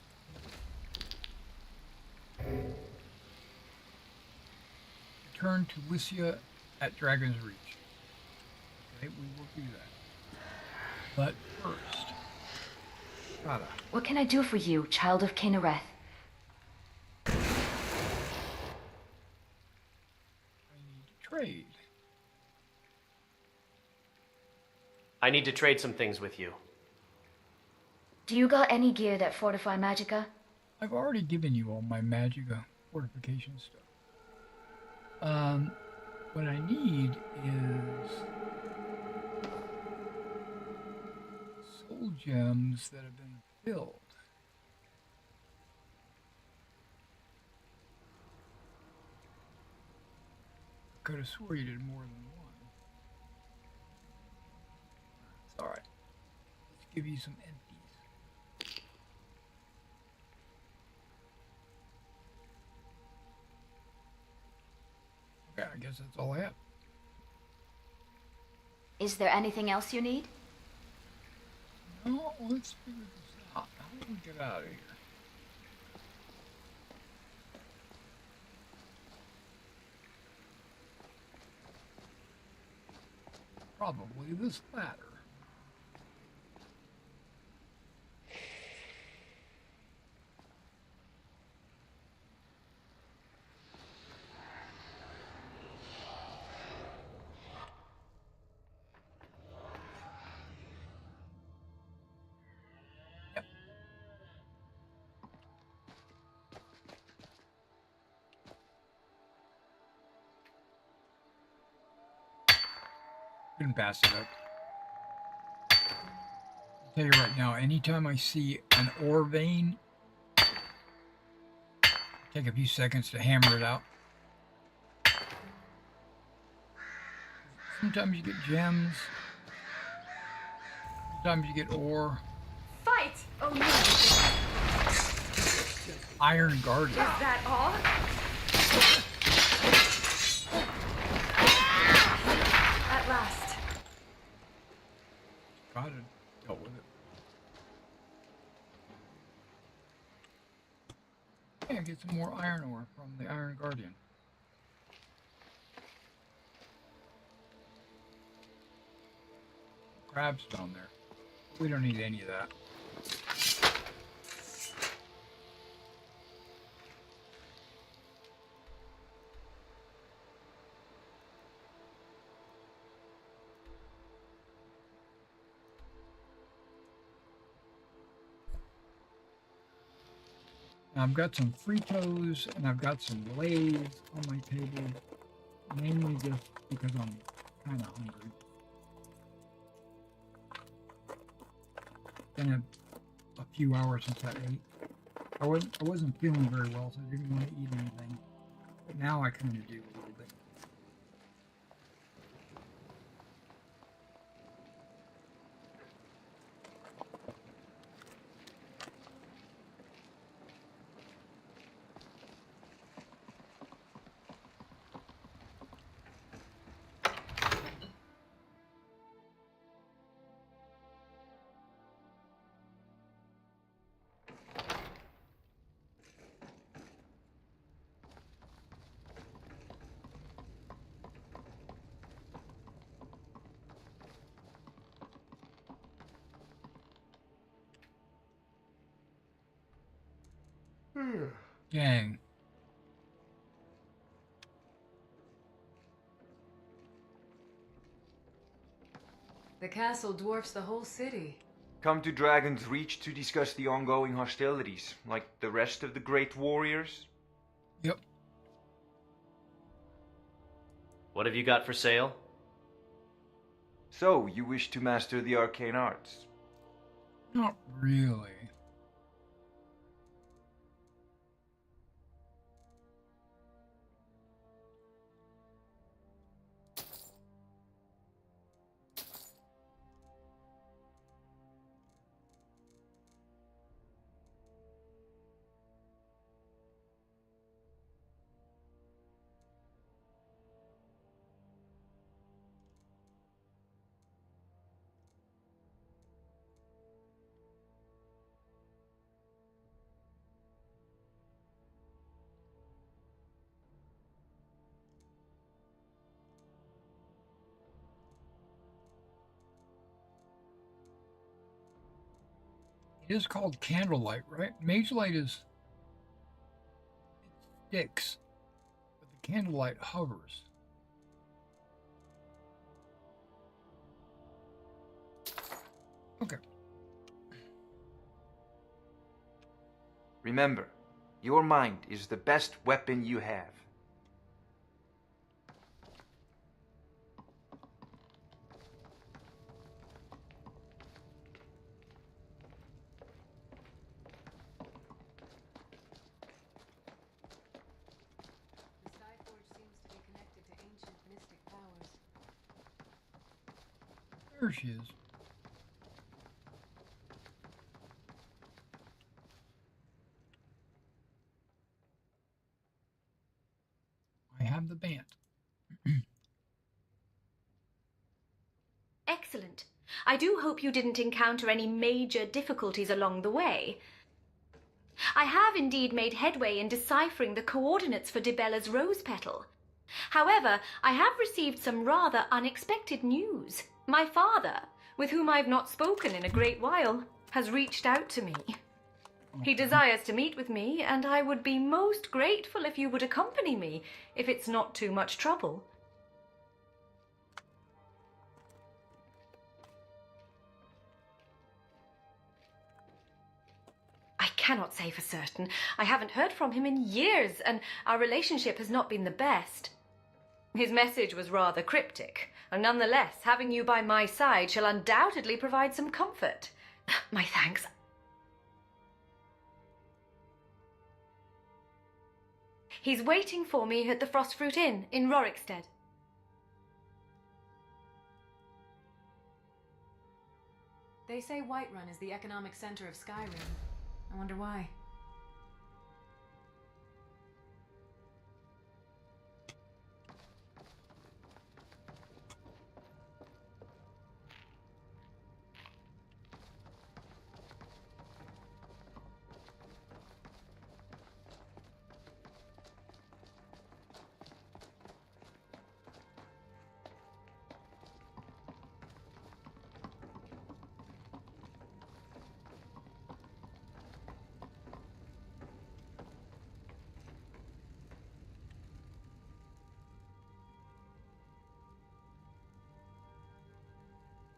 S2: Return to Lycia at Dragon's Reach. Okay, we will do that. But first, Rada,
S3: What can I do for you, child of Kinnereth?
S2: I need to trade.
S4: I need to trade some things with you.
S3: Do you got any gear that fortify Magicka?
S2: I've already given you all my Magicka fortification stuff. What I need is soul gems that have been filled. Could have swore you did more than one. It's alright. Let's give you some empties. I guess that's all I have.
S3: Is there anything else you need?
S2: No, let's figure this out. How do we get out of here? Probably this ladder. Yep. Couldn't pass it up. I'll tell you right now, anytime I see an ore vein, take a few seconds to hammer it out. Sometimes you get gems. Sometimes you get ore.
S5: Fight! Oh no!
S2: Iron Guardian.
S5: Is that all? At last.
S2: Got it. Dealt with it. Yeah, get some more iron ore from the Iron Guardian. Crabs down there. We don't need any of that. Now I've got some Fritos and I've got some Lays on my table, mainly just because I'm kind of hungry. Been a few hours since I ate. I wasn't feeling very well, so I didn't want to eat anything. But now I kind of do a little bit. Dang.
S6: The castle dwarfs the whole city.
S7: Come to Dragon's Reach to discuss the ongoing hostilities, like the rest of the great warriors?
S2: Yep.
S4: What have you got for sale?
S7: So, you wish to master the arcane arts?
S2: Not really. It is called candlelight, right? Mage light is it sticks, but the candlelight hovers. Okay.
S7: Remember, your mind is the best weapon you have.
S6: The Skyforge seems to be connected to ancient mystic powers.
S2: There she is. I have the band.
S3: Excellent. I do hope you didn't encounter any major difficulties along the way. I have indeed made headway in deciphering the coordinates for Dibella's rose petal. However, I have received some rather unexpected news. My father, with whom I've not spoken in a great while, has reached out to me. He desires to meet with me, and I would be most grateful if you would accompany me, if it's not too much trouble. I cannot say for certain. I haven't heard from him in years, and our relationship has not been the best. His message was rather cryptic, and nonetheless, having you by my side shall undoubtedly provide some comfort. My thanks. He's waiting for me at the Frostfruit Inn in Rorikstead.
S6: They say Whiterun is the economic center of Skyrim. I wonder why.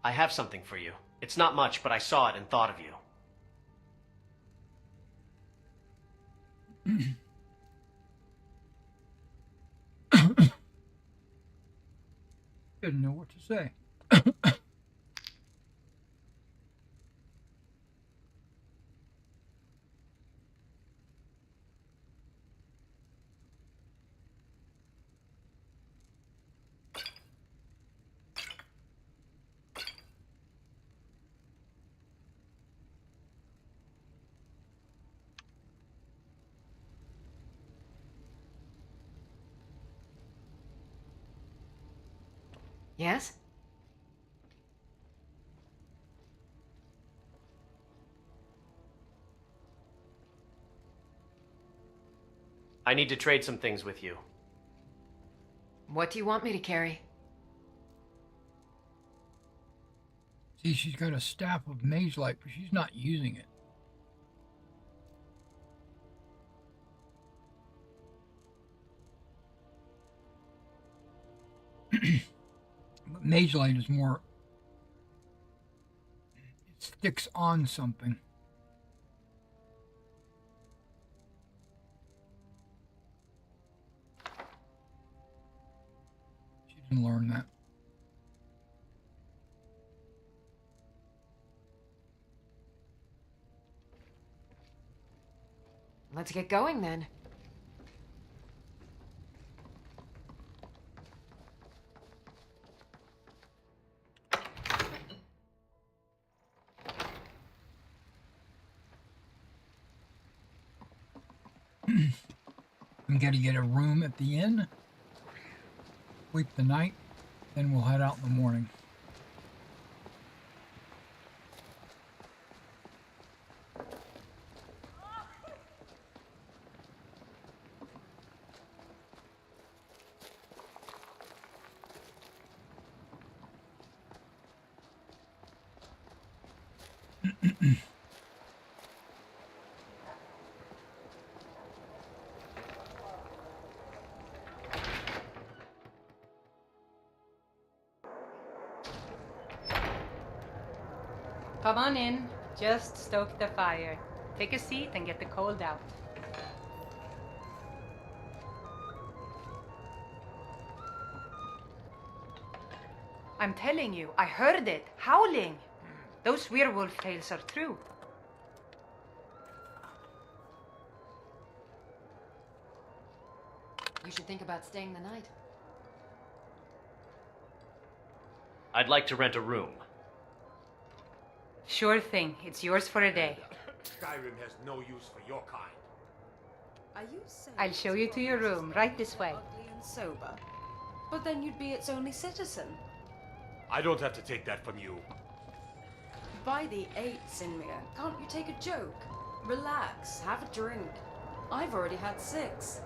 S4: I have something for you. It's not much, but I saw it and thought of you.
S2: Didn't know what to say.
S6: Yes?
S4: I need to trade some things with you.
S6: What do you want me to carry?
S2: See, she's got a staff of mage light, but she's not using it. But mage light is more, it sticks on something. She didn't learn that.
S6: Let's get going then.
S2: We gotta get a room at the inn, sleep the night, then we'll head out in the morning.
S8: Come on in. Just stoke the fire. Take a seat and get the cold out. I'm telling you, I heard it, howling. Those werewolf tales are true.
S6: You should think about staying the night.
S4: I'd like to rent a room.
S8: Sure thing. It's yours for a day.
S9: Skyrim has no use for your kind.
S10: Are you saying
S8: I'll show you to your room, right this way.
S10: ugly and sober?
S5: But then you'd be its only citizen.
S9: I don't have to take that from you.
S5: By the 8, Sinmir, can't you take a joke? Relax, have a drink. I've already had 6.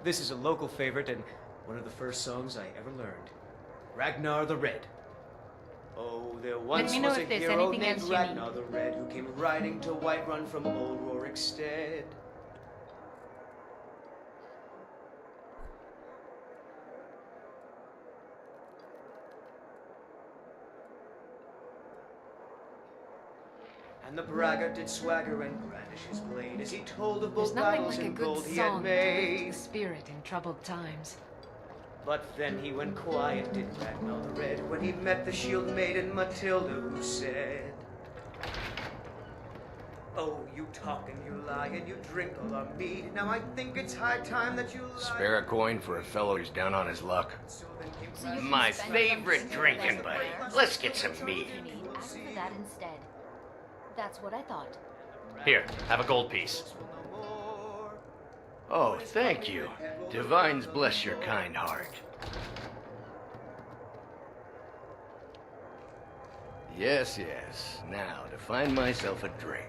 S10: This is a local favorite and one of the first songs I ever learned. Ragnar the Red. Oh, there once
S8: me know
S10: was a
S8: if there's
S10: hero
S8: anything
S10: named
S8: else you
S10: Ragnar the Red who came riding to Whiterun from old Rorikstead. And the braggart did swagger and brandish his blade as he told of
S6: There's
S10: both
S6: nothing
S10: battles
S6: like a
S10: in
S6: good
S10: gold he had
S6: song to lift
S10: made.
S6: the spirit in troubled times.
S10: But then he went quiet, did Ragnar the Red, when he met the shield maiden Matilda, who said, "Oh, you talk and you lie and you drink all our mead. Now I think it's high time that you lie."
S11: Spare a coin for a fellow who's down on his luck.
S10: So then came
S11: My favorite drinking buddy. Let's get some mead.
S12: Ask for that instead. That's what I thought.
S4: Here, have a gold piece.
S11: Oh, thank you. Divines bless your kind heart. Yes, yes. Now, to find myself a drink.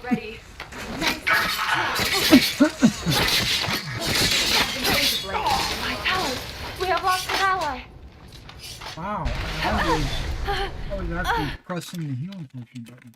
S5: Already.
S12: My talent! We have lost an ally!
S2: Wow, I was actually pressing the healing potion button.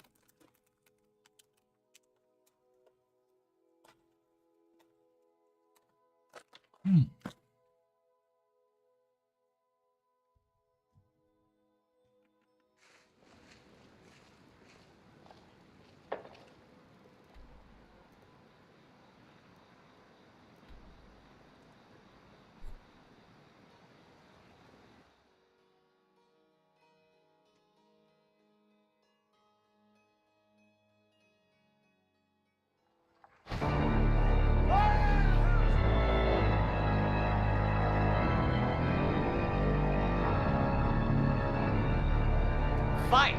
S8: Fight!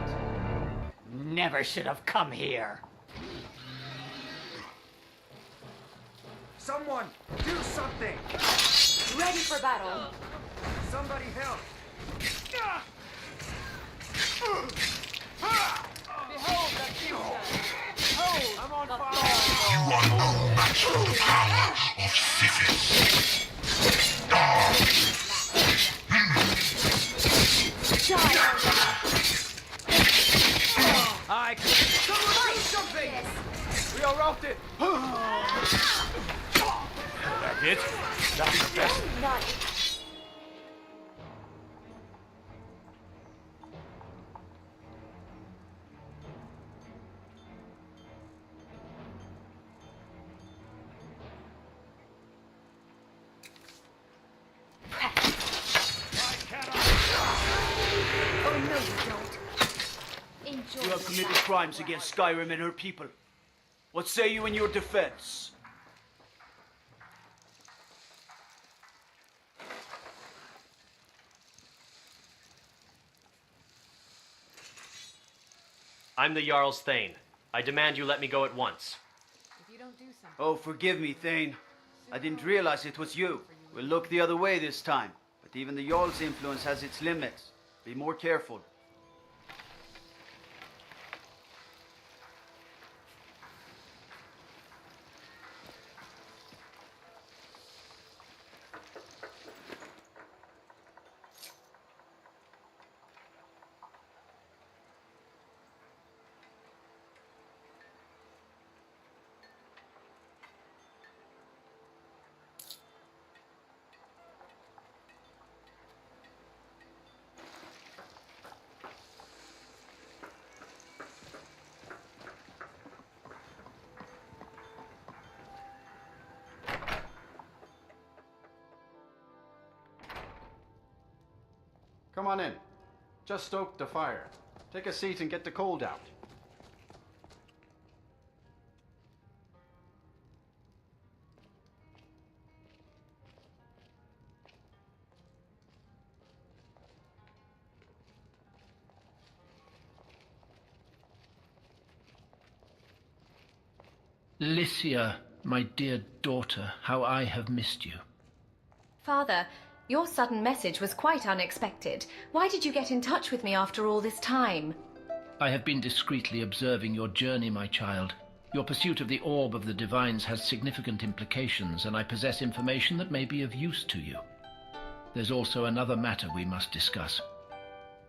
S8: Never should have come here.
S7: Someone, do something!
S5: Ready for battle.
S7: Somebody help!
S5: Behold the future. Behold
S7: I'm on
S5: the
S7: fire!
S5: thorn.
S13: You are no match for the power of Sithis.
S10: I someone do something! We are routed!
S9: That it? That's the best.
S12: Oh, no, you don't. Enjoy
S8: You have
S12: the
S8: committed
S12: last
S8: crimes
S12: round.
S8: against Skyrim and her people. What say you in your defense?
S4: I'm the Jarl's Thane. I demand you let me go at once.
S6: If you don't do something,
S8: Oh, forgive me, Thane. I didn't realize it was you. We'll look the other way this time. But even the Jarl's influence has its limits. Be more careful.
S14: Come on in. Just stoke the fire. Take a seat and get the cold out.
S15: Lycia, my dear daughter, how I have missed you.
S3: Father, your sudden message was quite unexpected. Why did you get in touch with me after all this time?
S15: I have been discreetly observing your journey, my child. Your pursuit of the orb of the divines has significant implications, and I possess information that may be of use to you. There's also another matter we must discuss.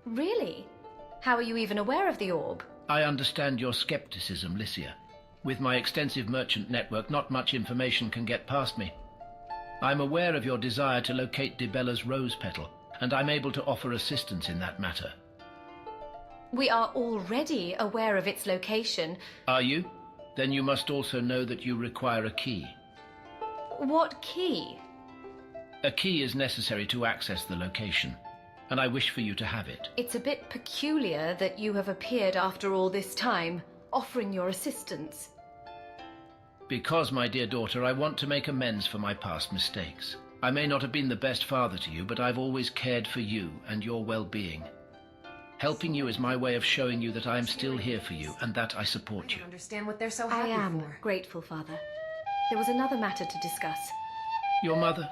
S3: Really? How are you even aware of the orb?
S15: I understand your skepticism, Lycia. With my extensive merchant network, not much information can get past me. I'm aware of your desire to locate Dibella's rose petal, and I'm able to offer assistance in that matter.
S3: We are already aware of its location.
S15: Are you? Then you must also know that you require a key.
S3: What key?
S15: A key is necessary to access the location, and I wish for you to have it.
S3: It's a bit peculiar that you have appeared after all this time, offering your assistance.
S15: Because, my dear daughter, I want to make amends for my past mistakes. I may not have been the best father to you, but I've always cared for you and your well-being. Helping you is my way of showing you that I am still here for you, and that I support you.
S6: I don't understand what they're so
S3: I
S6: happy
S3: am
S6: for.
S3: grateful, Father. There was another matter to discuss.
S15: Your mother?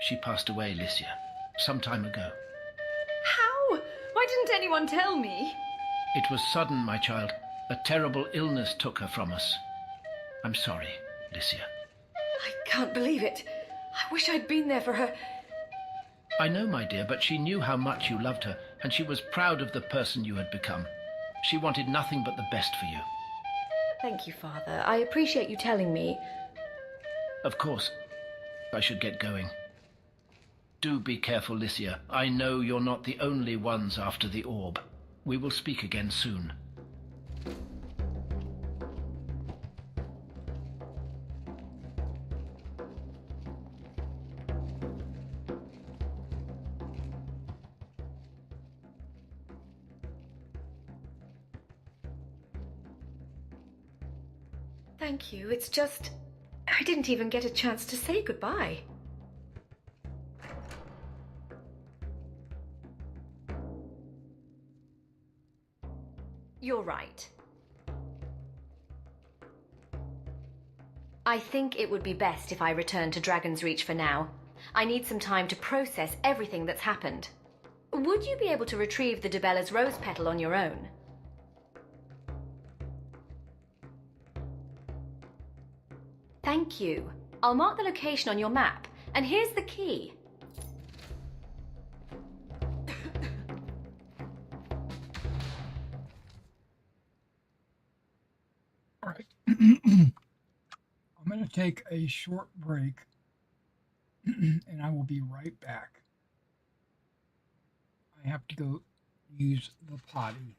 S15: She passed away, Lycia, some time ago.
S3: How? Why didn't anyone tell me?
S15: It was sudden, my child. A terrible illness took her from us. I'm sorry, Lycia.
S3: I can't believe it. I wish I'd been there for her.
S15: I know, my dear, but she knew how much you loved her, and she was proud of the person you had become. She wanted nothing but the best for you.
S3: Thank you, Father. I appreciate you telling me.
S15: Of course. I should get going. Do be careful, Lycia. I know you're not the only ones after the orb. We will speak again soon.
S3: Thank you. It's just... I didn't even get a chance to say goodbye. You're right. I think it would be best if I return to Dragon's Reach for now. I need some time to process everything that's happened. Would you be able to retrieve the Dibella's rose petal on your own? Thank you. I'll mark the location on your map, and here's the key.
S2: All right. I'm going to take a short break, and I will be right back. I have to go use the potty.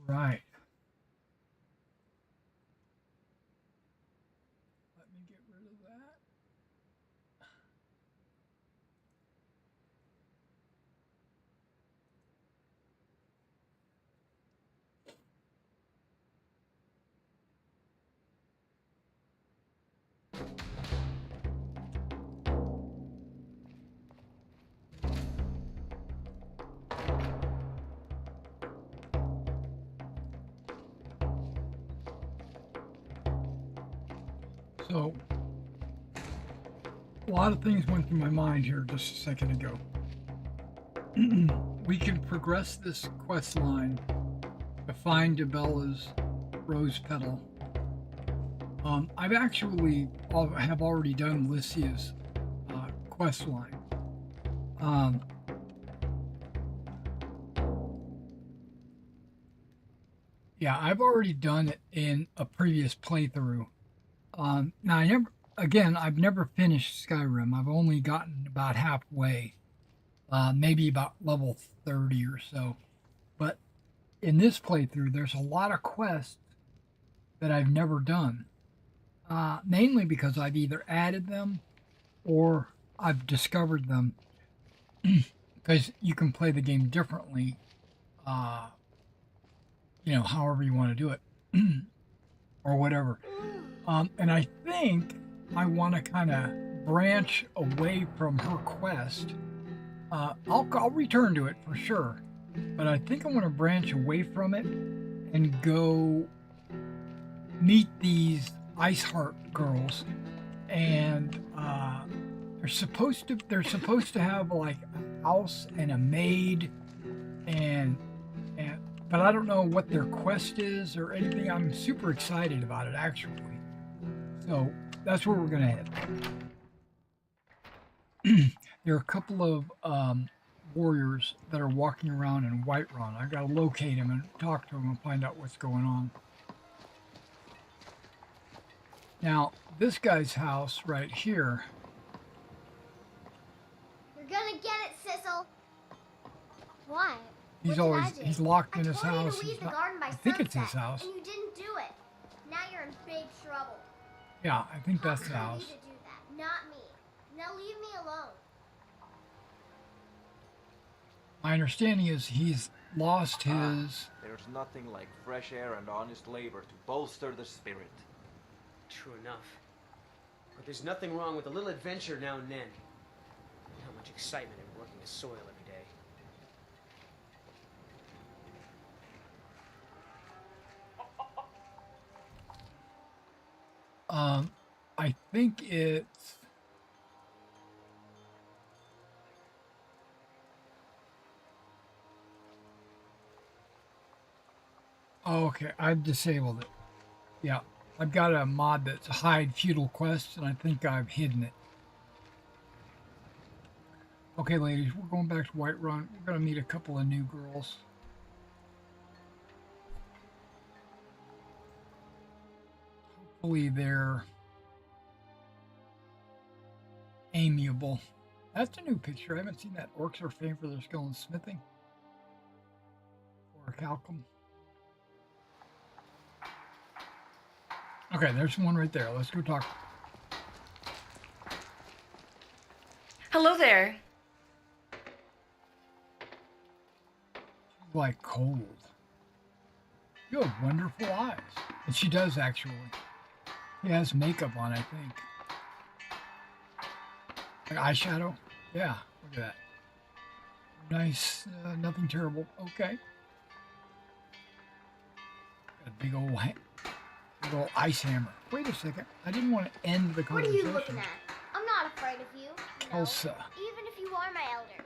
S2: Right. Let me get rid of that. So, a lot of things went through my mind here just a second ago. We can progress this quest line to find Dibella's rose petal. I've actually have already done Lycia's quest line. Yeah, I've already done it in a previous playthrough. Now I've never finished Skyrim. I've only gotten about halfway, maybe about level 30 or so. But in this playthrough, there's a lot of quests that I've never done, mainly because I've either added them or I've discovered them, because you can play the game differently, however you want to do it, or whatever. And I think I want to kind of branch away from her quest. I'll return to it for sure, but I think I want to branch away from it and go meet these Ice Heart girls, and they're supposed to have like a house and a maid, and but I don't know what their quest is or anything. I'm super excited about it actually. So that's where we're gonna head. There are a couple of warriors that are walking around in Whiterun. I gotta locate them and talk to them and find out what's going on. Now, this guy's house right here.
S16: You're gonna get it, Sissel. What?
S2: He's locked in his house.
S16: I
S2: think it's his house.
S16: And you didn't do it. Now you're in big trouble.
S2: Yeah, I think that's the house.
S16: You to do that, not me. Now leave me alone.
S2: My understanding is he's lost his...
S17: There's nothing like fresh air and honest labor to bolster the spirit.
S10: True enough. But there's nothing wrong with a little adventure now and then. How much excitement in working the soil every day.
S2: I think it's... Oh, okay, I've disabled it. Yeah, I've got a mod that's hide feudal quests, and I think I've hidden it. Okay, ladies, we're going back to Whiterun. We're going to meet a couple of new girls. Hopefully they're amiable. That's a new picture. I haven't seen that. Orcs are famed for their skill in smithing. Or calcum. Okay, there's one right there. Let's go talk.
S12: Hello there.
S2: She's like cold. You have wonderful eyes. And she does, actually. She has makeup on, I think. Like eyeshadow? Yeah, look at that. Nice, nothing terrible. Okay. Got a big old ice hammer. Wait a second. I didn't want to end the
S16: What are
S2: conversation.
S16: you looking at? I'm not afraid of you. No,
S2: Elsa.
S16: even if you are my elder.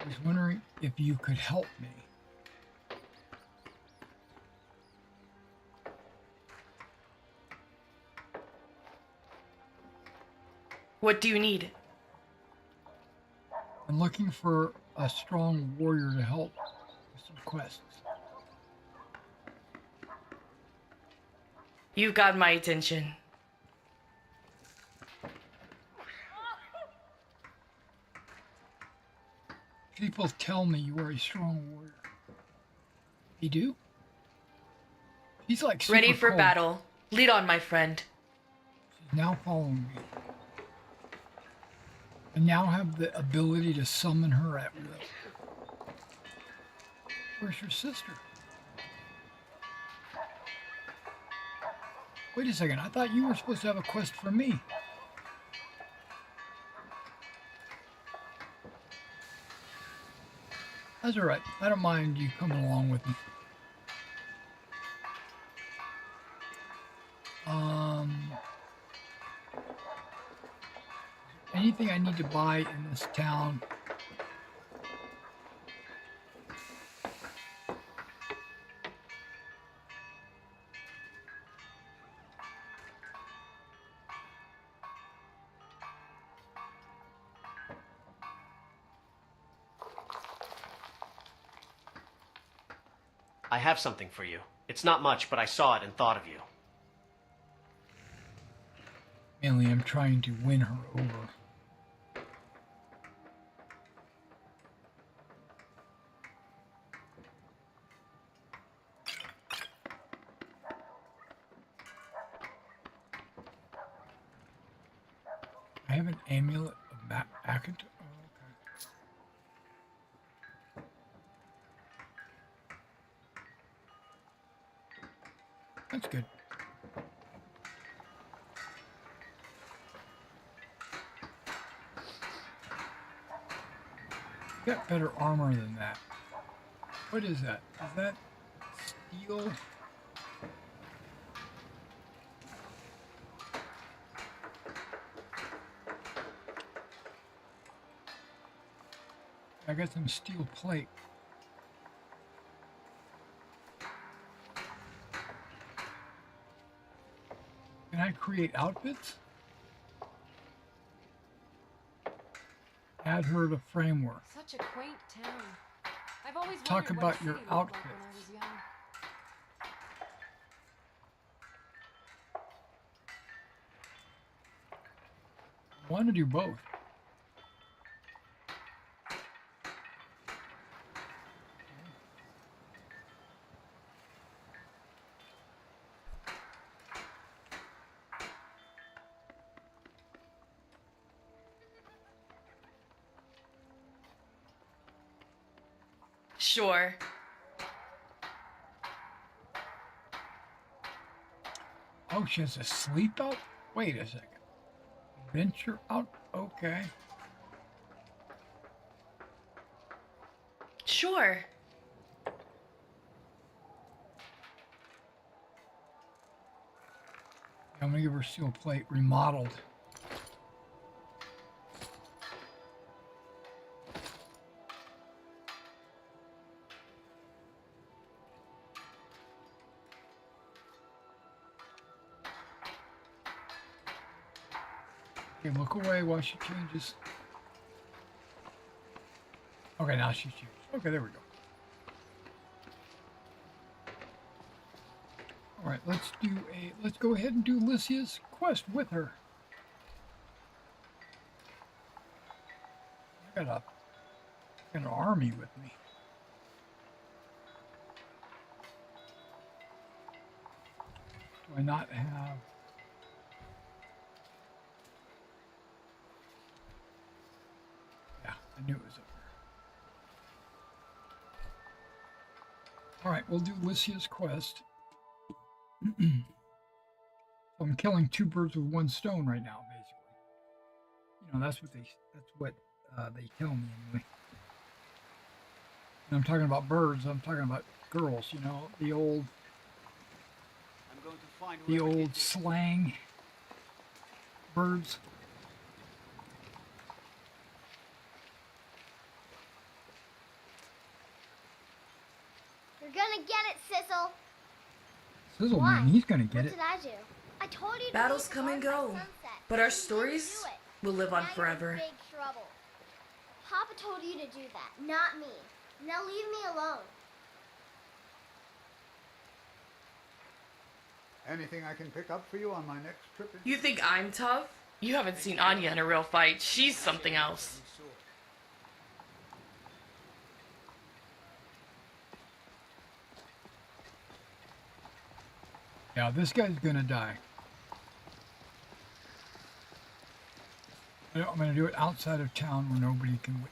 S2: I was wondering if you could help me.
S12: What do you need?
S2: I'm looking for a strong warrior to help with some quests.
S12: You've got my attention.
S2: People tell me you are a strong warrior. You do? He's like super
S18: Ready for
S2: cold.
S18: battle. Lead on, my friend.
S2: She's now following me. I now have the ability to summon her at will. Where's your sister? Wait a second, I thought you were supposed to have a quest for me. That's alright. I don't mind you coming along with me. Anything I need to buy in this town?
S4: I have something for you. It's not much, but I saw it and thought of you.
S2: Mainly, I'm trying to win her over. I have an amulet of Akent. Oh, okay. That's good. Got better armor than that. What is that? Is that steel? I got some steel plate. Can I create outfits? Add her to framework.
S6: Such a quaint town. I've always
S2: Talk
S6: wondered
S2: about
S6: what a
S2: your
S6: city looked like
S2: outfits.
S6: when I was young.
S2: I want to do both.
S18: Sure.
S2: Oh, she has a sleep out? Wait a second. Venture out? Okay.
S18: Sure.
S2: I'm gonna give her steel plate remodeled. Okay, look away while she changes. Okay, now she changes. Okay, there we go. All right, let's go ahead and do Lycia's quest with her. I got an army with me. Do I not have? Yeah, I knew it was up there. All right, we'll do Lycia's quest. I'm killing two birds with one stone right now, basically. You know, that's what they tell me anyway. And I'm talking about birds. I'm talking about girls. You know, the old slang. Birds.
S16: You're gonna get it, Sizzle.
S2: Sizzle
S16: Why?
S2: man, he's gonna get
S16: What
S2: it.
S16: did I do? I told you to
S18: Battles
S16: leave
S18: come and
S16: the garden
S18: go,
S16: by sunset.
S18: but our
S16: You didn't
S18: stories
S16: do it.
S18: will live on
S16: Now you're
S18: forever.
S16: in big trouble. Papa told you to do that, not me. Now leave me alone.
S19: Anything I can pick up for you on my next trip?
S18: You think I'm tough? You haven't seen Anya in a real fight. She's something else.
S2: Yeah, this guy's gonna die. I'm gonna do it outside of town where nobody can witness.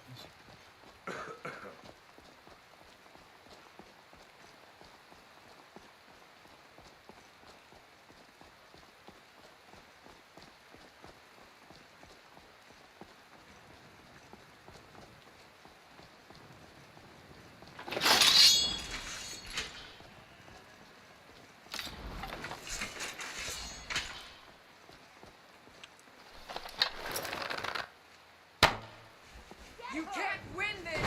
S18: You can't win this!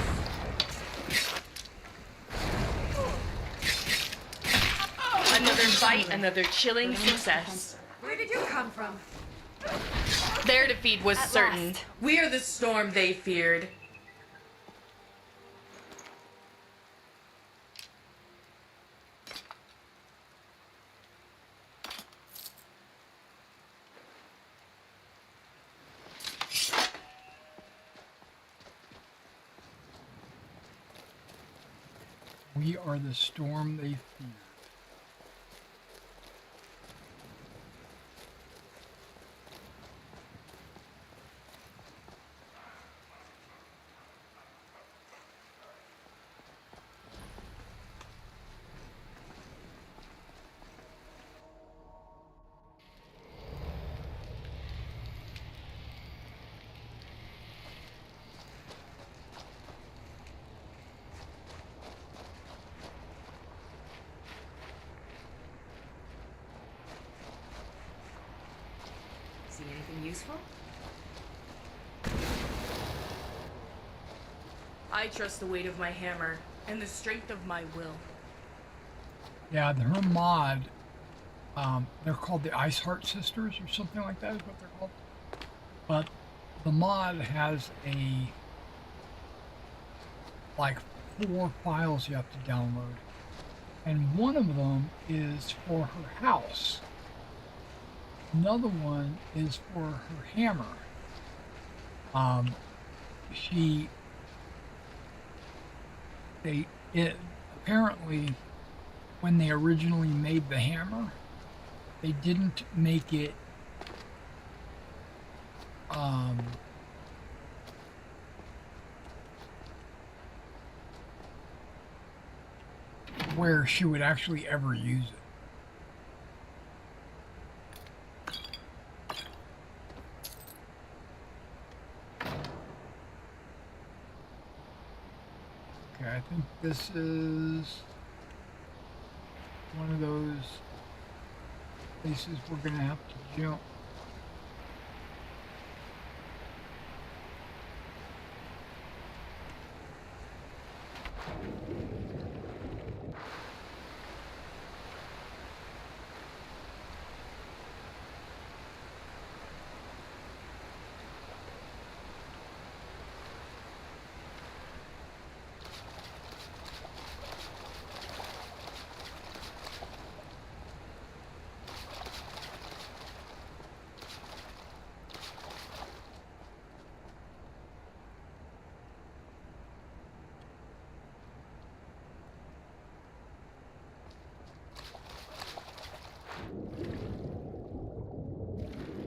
S18: Another fight, another chilling success.
S6: Where did you come from?
S18: Their defeat was
S6: At
S18: certain.
S6: last.
S18: We're the storm they feared.
S2: We are the storm they fear.
S6: See anything useful?
S18: I trust the weight of my hammer and the strength of my will.
S2: Yeah, her mod, they're called the Ice Heart Sisters or something like that is what they're called. But the mod has like 4 files you have to download. And one of them is for her house. Another one is for her hammer. Apparently when they originally made the hammer, they didn't make it where she would actually ever use it. Okay, I think this is one of those places we're gonna have to jump.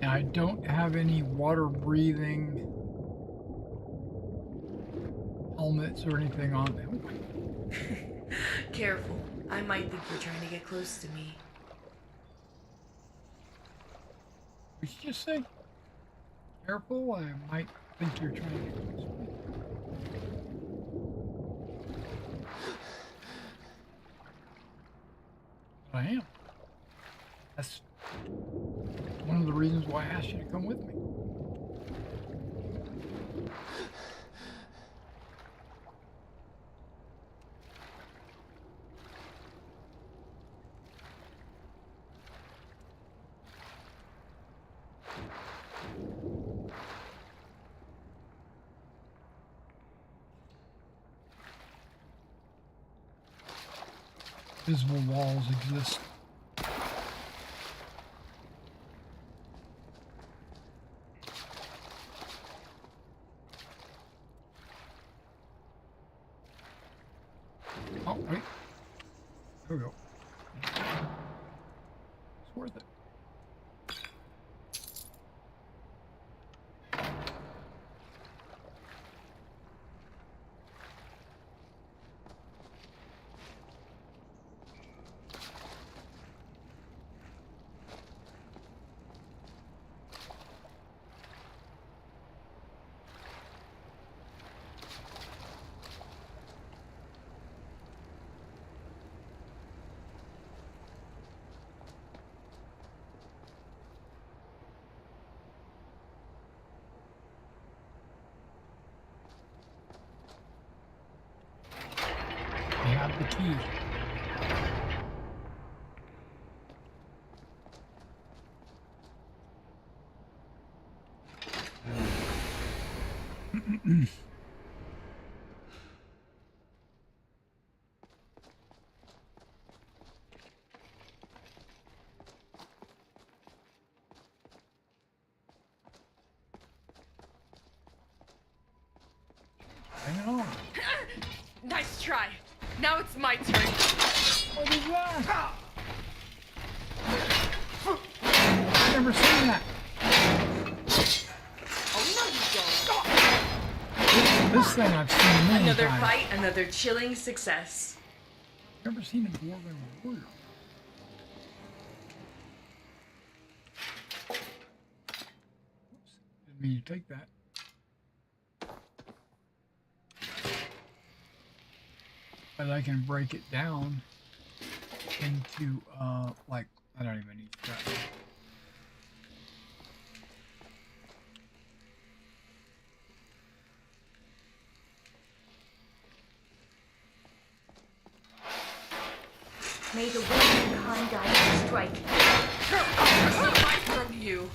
S2: Now, I don't have any water breathing helmets or anything on them.
S18: Careful. I might think you're trying to get close to me.
S2: Did you just say? Careful, I might think you're trying to get close to me. I am. That's one of the reasons why I asked you to come with me. Visible walls exist. Oh, wait. There we go. worth it. I have the key. Hang on.
S18: Nice try. Now it's my turn.
S2: What is that? I've never seen that.
S18: Oh, no, you don't.
S2: This thing I've seen many
S18: Another
S2: times.
S18: fight, another chilling success.
S2: Never seen a dwarven warrior. Oops, didn't mean to take that. But I can break it down into, like, I don't even need that.
S3: May the womankind die strike.
S18: Right from you.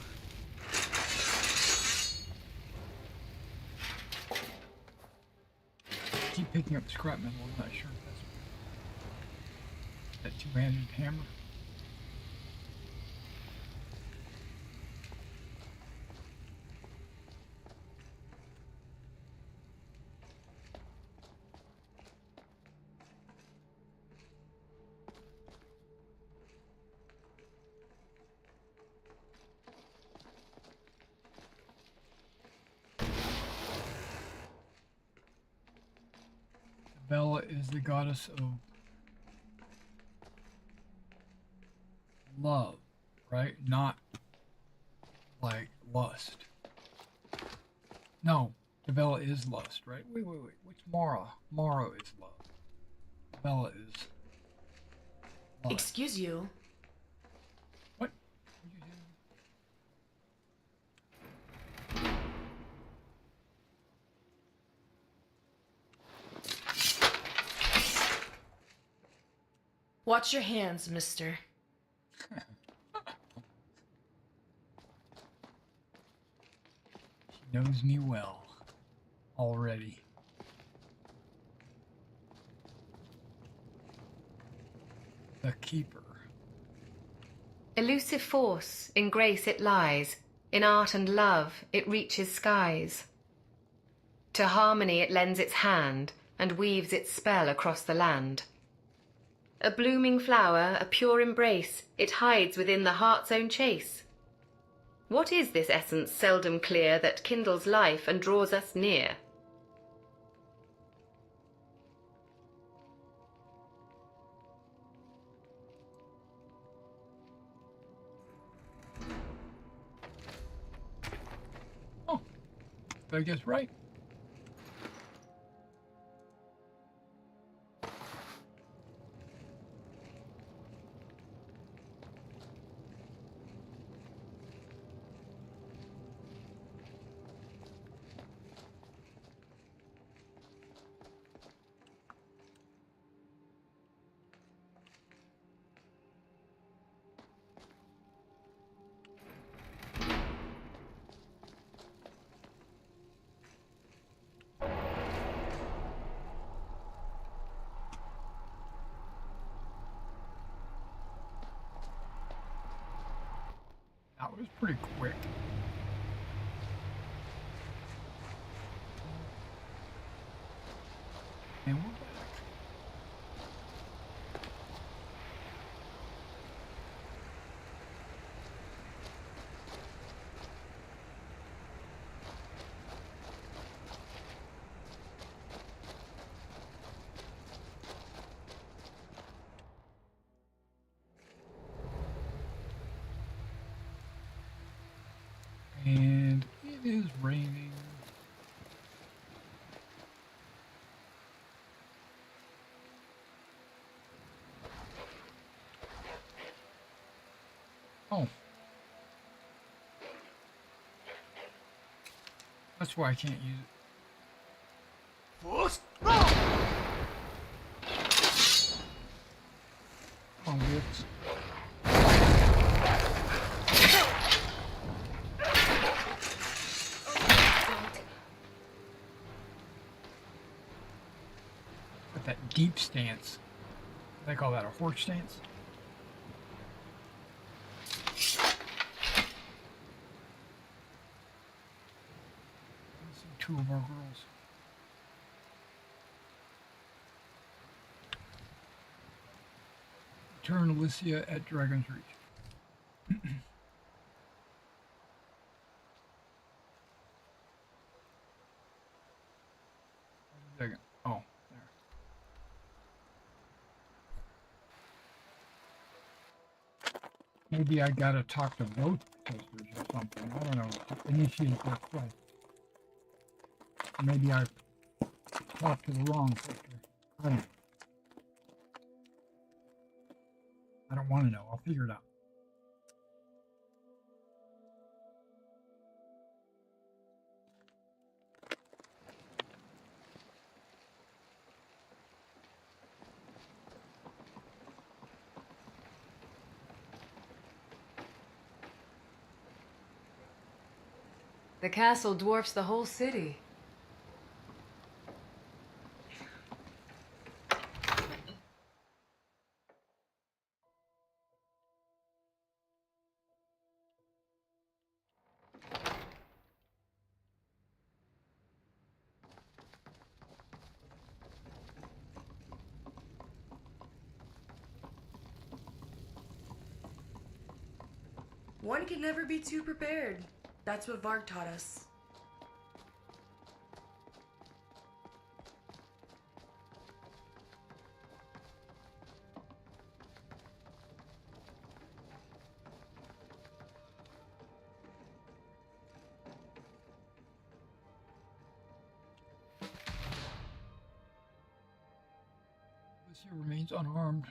S2: Keep picking up scrap metal. I'm not sure if that's that two-handed hammer. Bella is the goddess of love, right? Not like lust. No, Bella is lust, right? Wait. Which Mara? Mara is love. Bella is lust.
S18: Excuse you.
S2: What?
S18: Watch your hands, mister.
S2: She knows me well already. The Keeper.
S20: Elusive force, in grace it lies, in art and love it reaches skies. To harmony it lends its hand, and weaves its spell across the land. A blooming flower, a pure embrace, it hides within the heart's own chase. What is this essence seldom clear that kindles life and draws us near?
S2: Oh, did I guess right? That was pretty quick. And we're back. That's why I can't use it. Come on, Wits. Got that deep stance. They call that a horse stance. Two of our girls. Return Alicia at Dragon's Reach. Second. Oh, there. Maybe I gotta talk to both sisters or something. I don't know. Initiate that play. Maybe I talked to the wrong sister. I don't want to know. I'll figure it out.
S6: The castle dwarfs the whole city.
S18: One can never be too prepared. That's what Varg taught us.
S2: Alicia remains unarmed.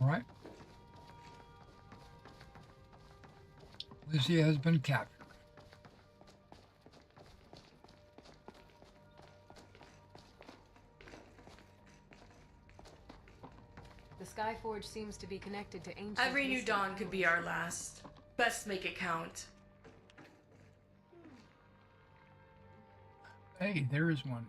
S2: All right. Alicia has been captured.
S6: The Skyforge seems to be connected to ancient...
S18: Every new dawn could be our last. Best make it count.
S2: Hey, there is one.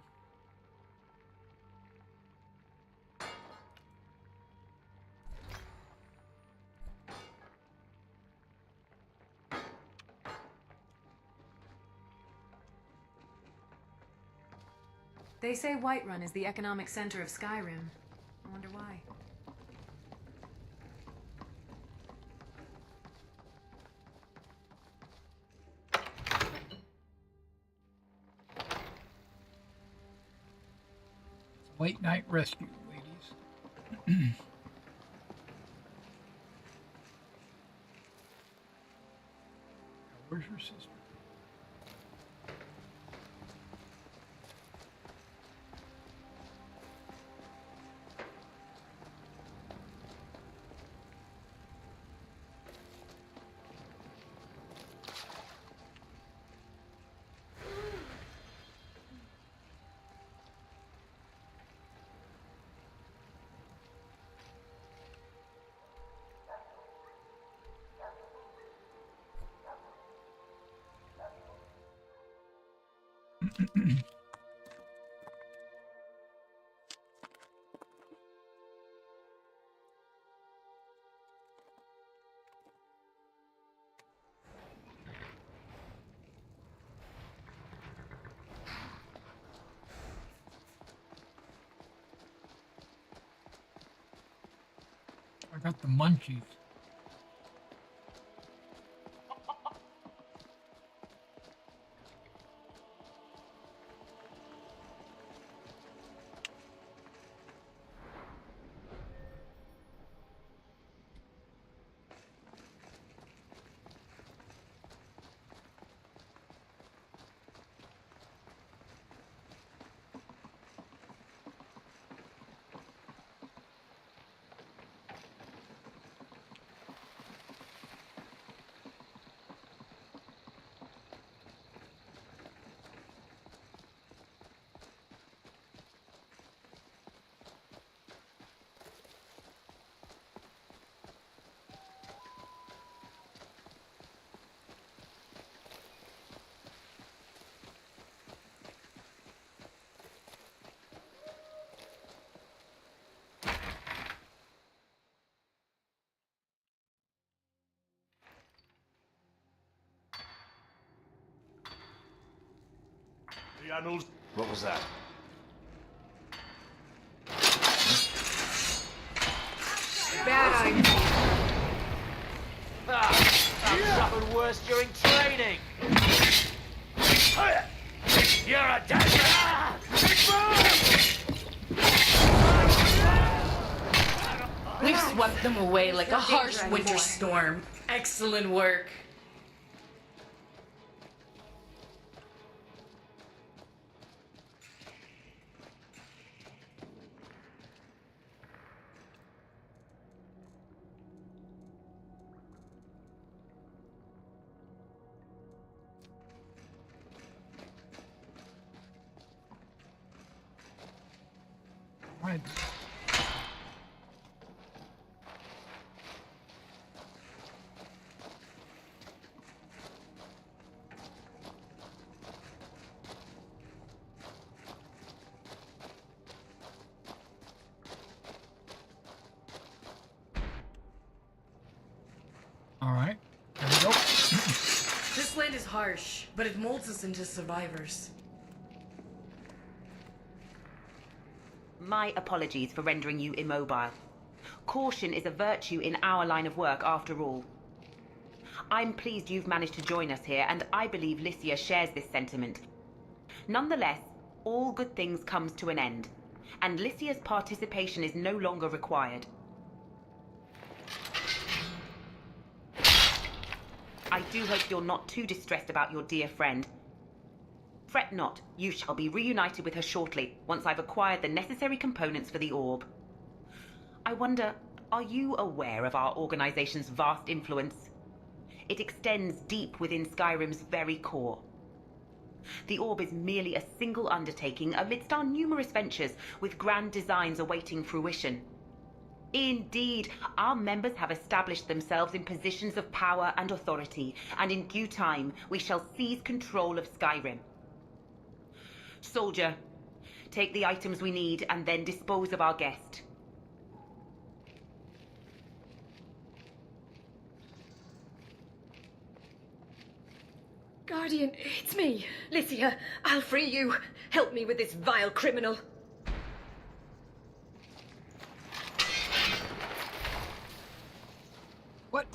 S6: They say Whiterun is the economic center of Skyrim. I wonder why.
S2: Late night rescue, ladies. Where's your sister? I got the munchies.
S9: panels. What was that?
S6: Bad idea.
S8: I've suffered worse during training.
S9: You're a dead.
S18: We've swept them away like a harsh winter storm. Excellent work.
S2: Right. All right, there we go.
S18: This land is harsh, but it molds us into survivors.
S21: My apologies for rendering you immobile. Caution is a virtue in our line of work, after all. I'm pleased you've managed to join us here, and I believe Lycia shares this sentiment. Nonetheless, all good things comes to an end, and Lycia's participation is no longer required. I do hope you're not too distressed about your dear friend. Fret not, you shall be reunited with her shortly, once I've acquired the necessary components for the orb. I wonder, are you aware of our organization's vast influence? It extends deep within Skyrim's very core. The orb is merely a single undertaking amidst our numerous ventures, with grand designs awaiting fruition. Indeed, our members have established themselves in positions of power and authority, and in due time we shall seize control of Skyrim. Soldier, take the items we need and then dispose of our guest.
S22: Guardian, it's me, Lycia. I'll free you. Help me with this vile criminal.
S2: What?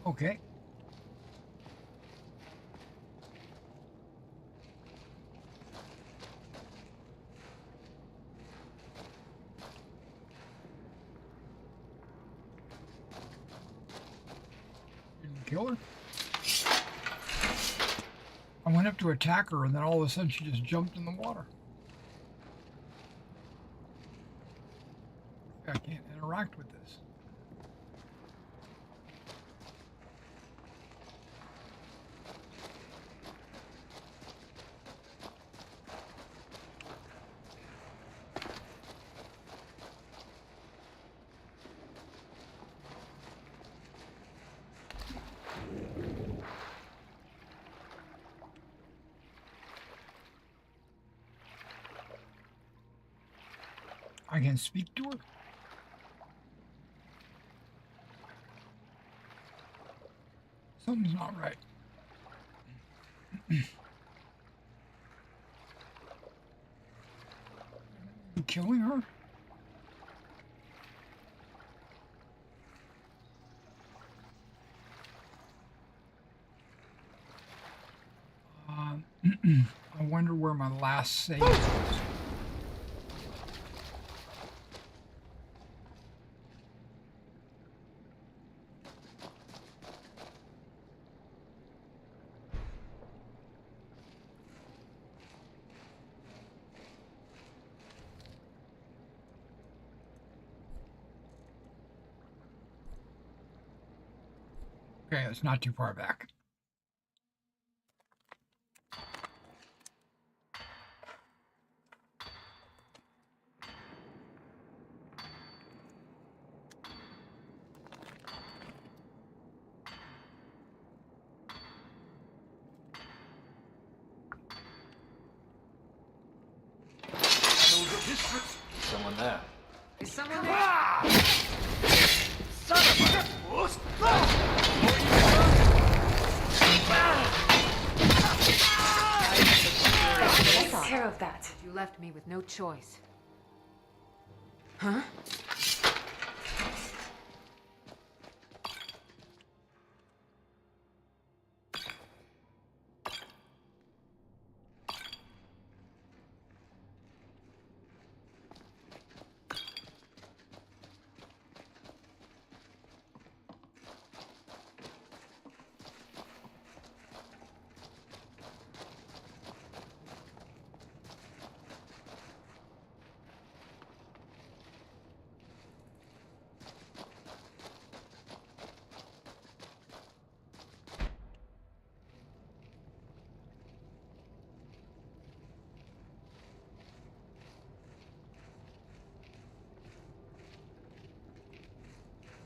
S2: Okay. Didn't kill her. I went up to attack her, and then all of a sudden she just jumped in the water. I can't interact with this. I can speak to her. Something's not right. You killing her? I wonder where my last save is. Okay, it's not too far back.
S17: Someone there.
S6: Is someone there?
S17: Son of a...
S6: Take care of that. You left me with no choice. Huh?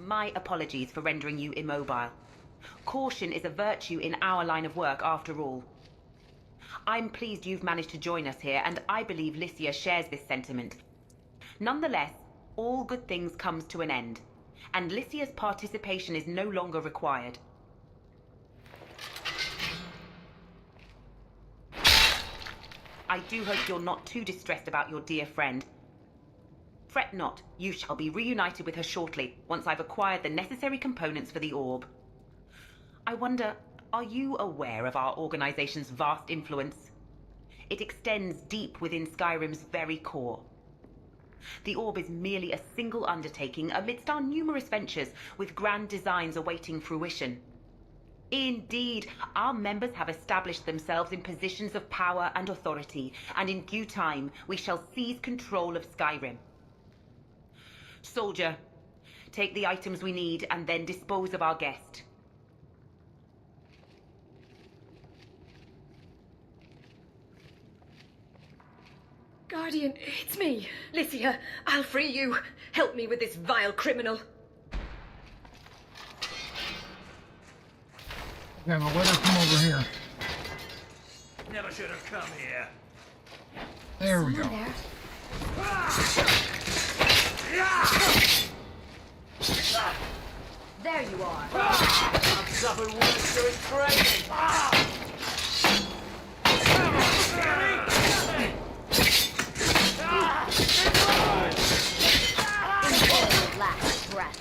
S21: My apologies for rendering you immobile. Caution is a virtue in our line of work, after all. I'm pleased you've managed to join us here, and I believe Lycia shares this sentiment. Nonetheless, all good things comes to an end, and Lycia's participation is no longer required. I do hope you're not too distressed about your dear friend. Fret not, you shall be reunited with her shortly, once I've acquired the necessary components for the orb. I wonder, are you aware of our organization's vast influence? It extends deep within Skyrim's very core. The orb is merely a single undertaking amidst our numerous ventures, with grand designs awaiting fruition. Indeed, our members have established themselves in positions of power and authority, and in due time we shall seize control of Skyrim. Soldier, take the items we need and then dispose of our guest.
S22: Guardian, it's me, Lycia. I'll free you. Help me with this vile criminal.
S2: Okay, now let her come over here.
S9: Never should have come here.
S2: There we go.
S22: There you are.
S9: I've suffered worse during training.
S16: Enjoy your last breath.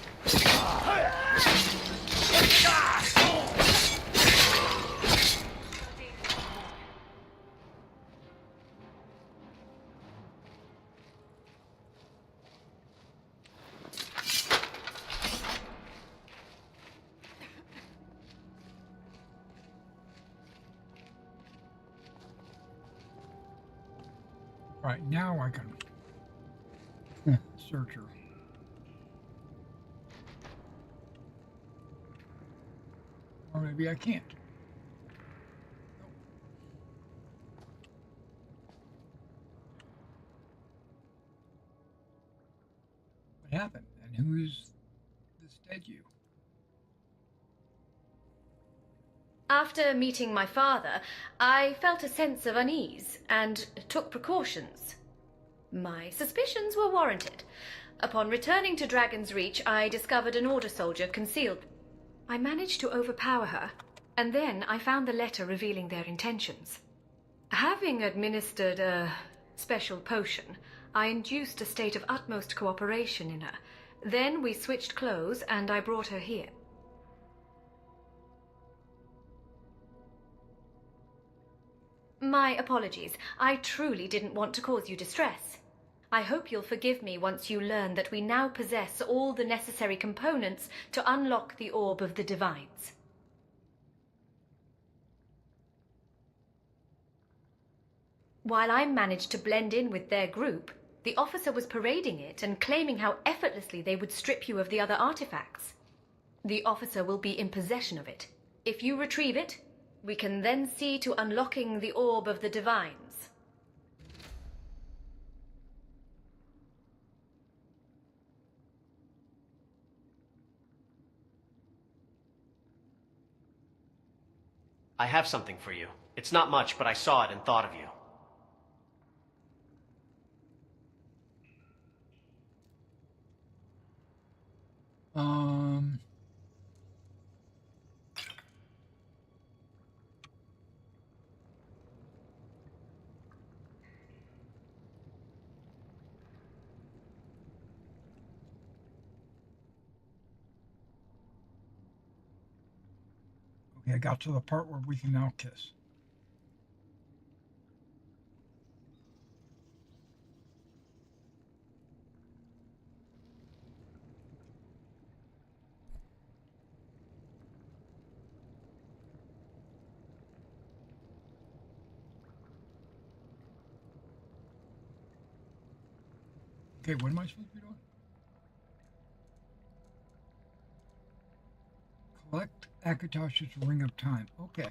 S2: Right, now I can search her. Or maybe I can't. What happened? And who's this dead you?
S3: After meeting my father, I felt a sense of unease and took precautions. My suspicions were warranted. Upon returning to Dragon's Reach, I discovered an Order soldier concealed. I managed to overpower her, and then I found the letter revealing their intentions. Having administered a special potion, I induced a state of utmost cooperation in her. Then we switched clothes, and I brought her here. My apologies. I truly didn't want to cause you distress. I hope you'll forgive me once you learn that we now possess all the necessary components to unlock the Orb of the Divines. While I managed to blend in with their group, the officer was parading it and claiming how effortlessly they would strip you of the other artifacts. The officer will be in possession of it. If you retrieve it, we can then see to unlocking the Orb of the Divines.
S4: I have something for you. It's not much, but I saw it and thought of you.
S2: Okay, I got to the part where we can now kiss. Okay, what am I supposed to be doing? Collect Akatosh's Ring of Time. Okay.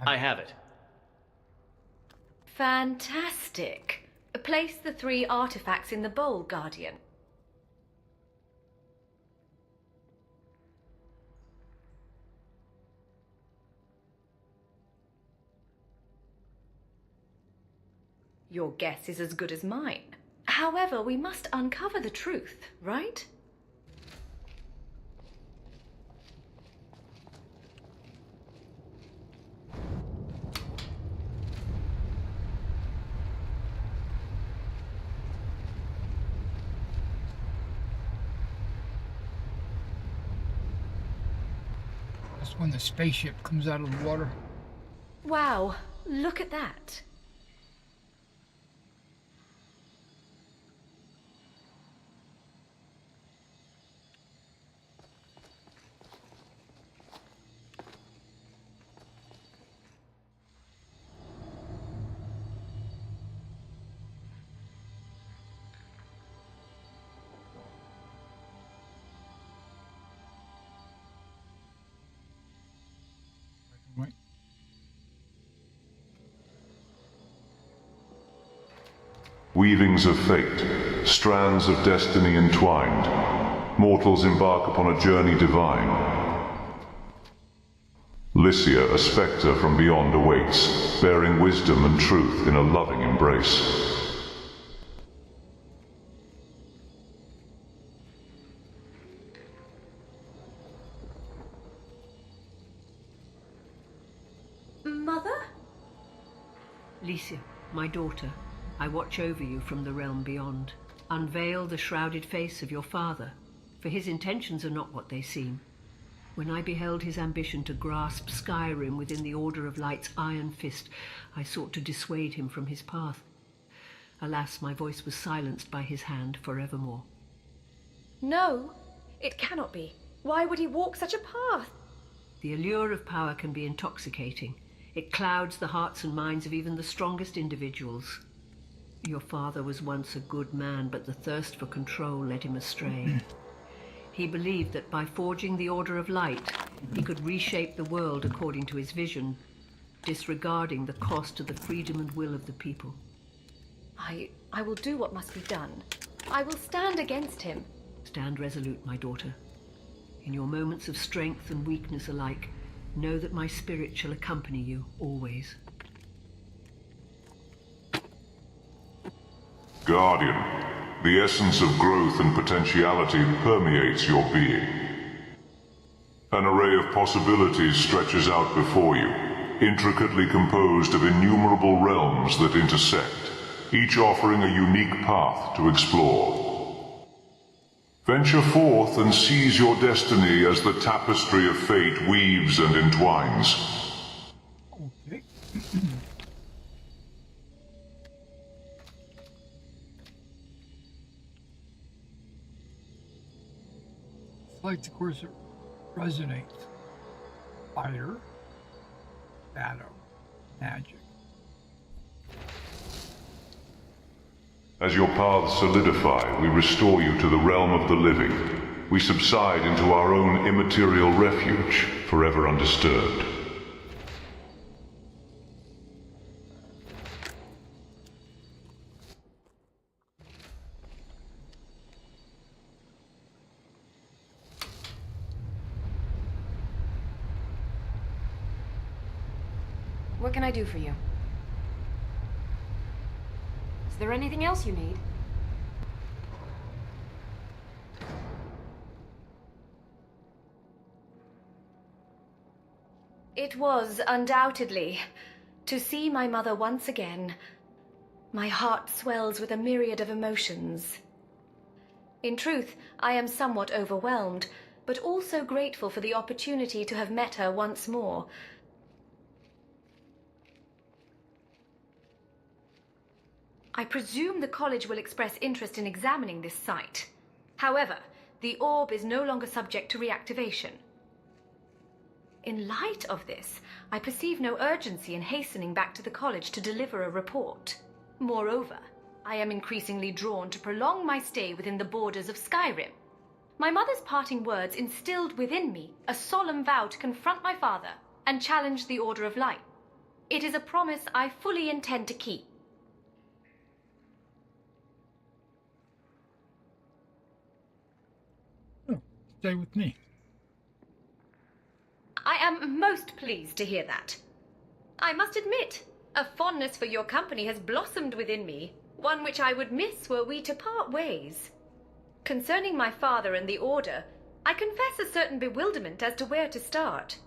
S4: I have it.
S3: Fantastic. Place the 3 artifacts in the bowl, Guardian. Your guess is as good as mine. However, we must uncover the truth, right?
S2: That's when the spaceship comes out of the water.
S3: Wow, look at that.
S2: Right.
S1: Weavings of fate, strands of destiny entwined, mortals embark upon a journey divine. Lycia, a spectre from beyond, awaits, bearing wisdom and truth in a loving embrace.
S3: Mother?
S11: Lycia, my daughter, I watch over you from the realm beyond. Unveil the shrouded face of your father, for his intentions are not what they seem. When I beheld his ambition to grasp Skyrim within the Order of Light's iron fist, I sought to dissuade him from his path. Alas, my voice was silenced by his hand forevermore.
S22: No, it cannot be. Why would he walk such a path?
S11: The allure of power can be intoxicating. It clouds the hearts and minds of even the strongest individuals. Your father was once a good man, but the thirst for control led him astray. He believed that by forging the Order of Light, he could reshape the world according to his vision, disregarding the cost to the freedom and will of the people.
S22: I will do what must be done. I will stand against him.
S11: Stand resolute, my daughter. In your moments of strength and weakness alike, know that my spirit shall accompany you always.
S1: Guardian, the essence of growth and potentiality permeates your being. An array of possibilities stretches out before you, intricately composed of innumerable realms that intersect, each offering a unique path to explore. Venture forth and seize your destiny as the tapestry of fate weaves and entwines.
S2: Okay. Select the course that resonates. Fire, shadow, magic.
S1: As your paths solidify, we restore you to the realm of the living. We subside into our own immaterial refuge, forever undisturbed.
S6: What can I do for you? Is there anything else you need?
S3: It was, undoubtedly. To see my mother once again, my heart swells with a myriad of emotions. In truth, I am somewhat overwhelmed, but also grateful for the opportunity to have met her once more. I presume the college will express interest in examining this site. However, the orb is no longer subject to reactivation. In light of this, I perceive no urgency in hastening back to the college to deliver a report. Moreover, I am increasingly drawn to prolong my stay within the borders of Skyrim. My mother's parting words instilled within me a solemn vow to confront my father and challenge the Order of Light. It is a promise I fully intend to keep.
S2: Stay with me.
S3: I am most pleased to hear that. I must admit, a fondness for your company has blossomed within me, one which I would miss were we to part ways. Concerning my father and the Order, I confess a certain bewilderment as to where to start.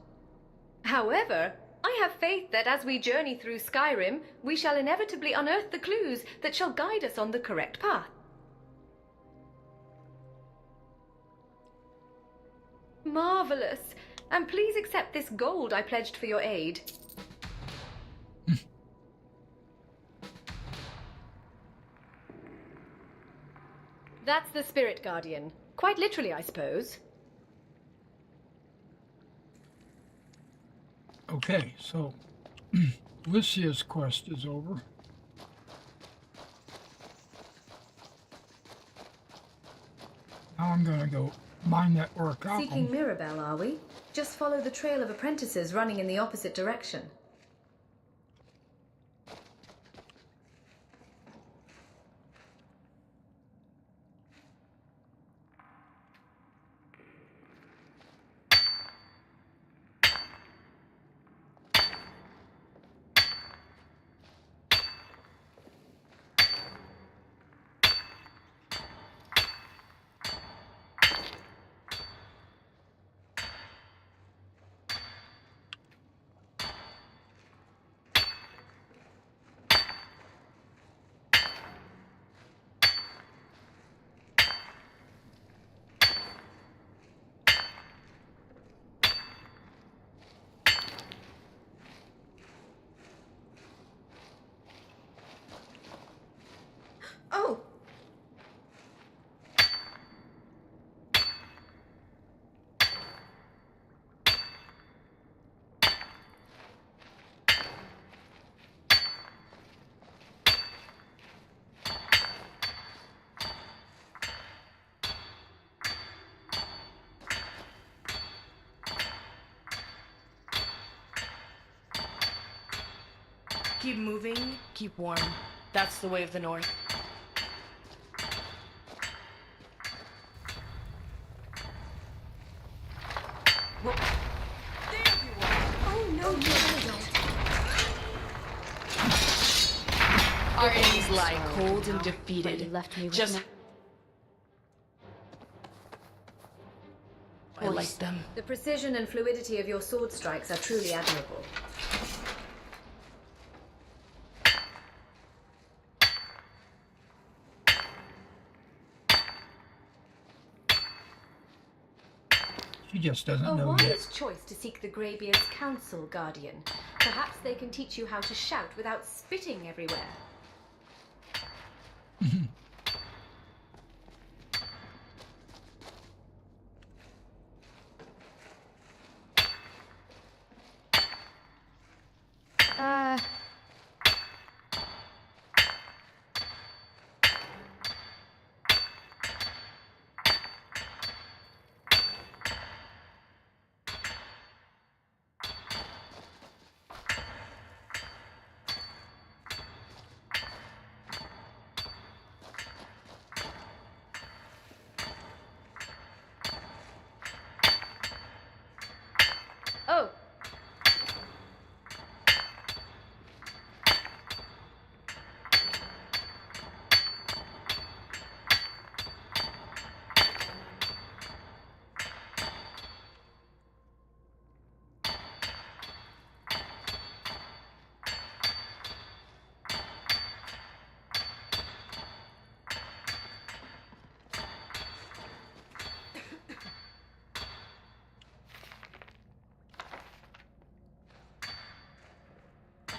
S3: However, I have faith that as we journey through Skyrim, we shall inevitably unearth the clues that shall guide us on the correct path. Marvelous! And please accept this gold I pledged for your aid. That's the Spirit Guardian. Quite literally, I suppose.
S2: Okay, so Lycia's quest is over. Now I'm gonna go mine that orc
S3: Seeking Mirabelle, are we? Just follow the trail of apprentices running in the opposite direction. Oh!
S18: Keep moving, keep warm. That's the way of the North. Our enemies lie cold and defeated.
S22: You left me with
S18: Just I like them.
S3: The precision and fluidity of your sword strikes are truly admirable.
S2: She just doesn't
S3: A
S2: know
S3: wise
S2: yet.
S3: choice to seek the Greybeard's counsel, Guardian. Perhaps they can teach you how to shout without spitting everywhere.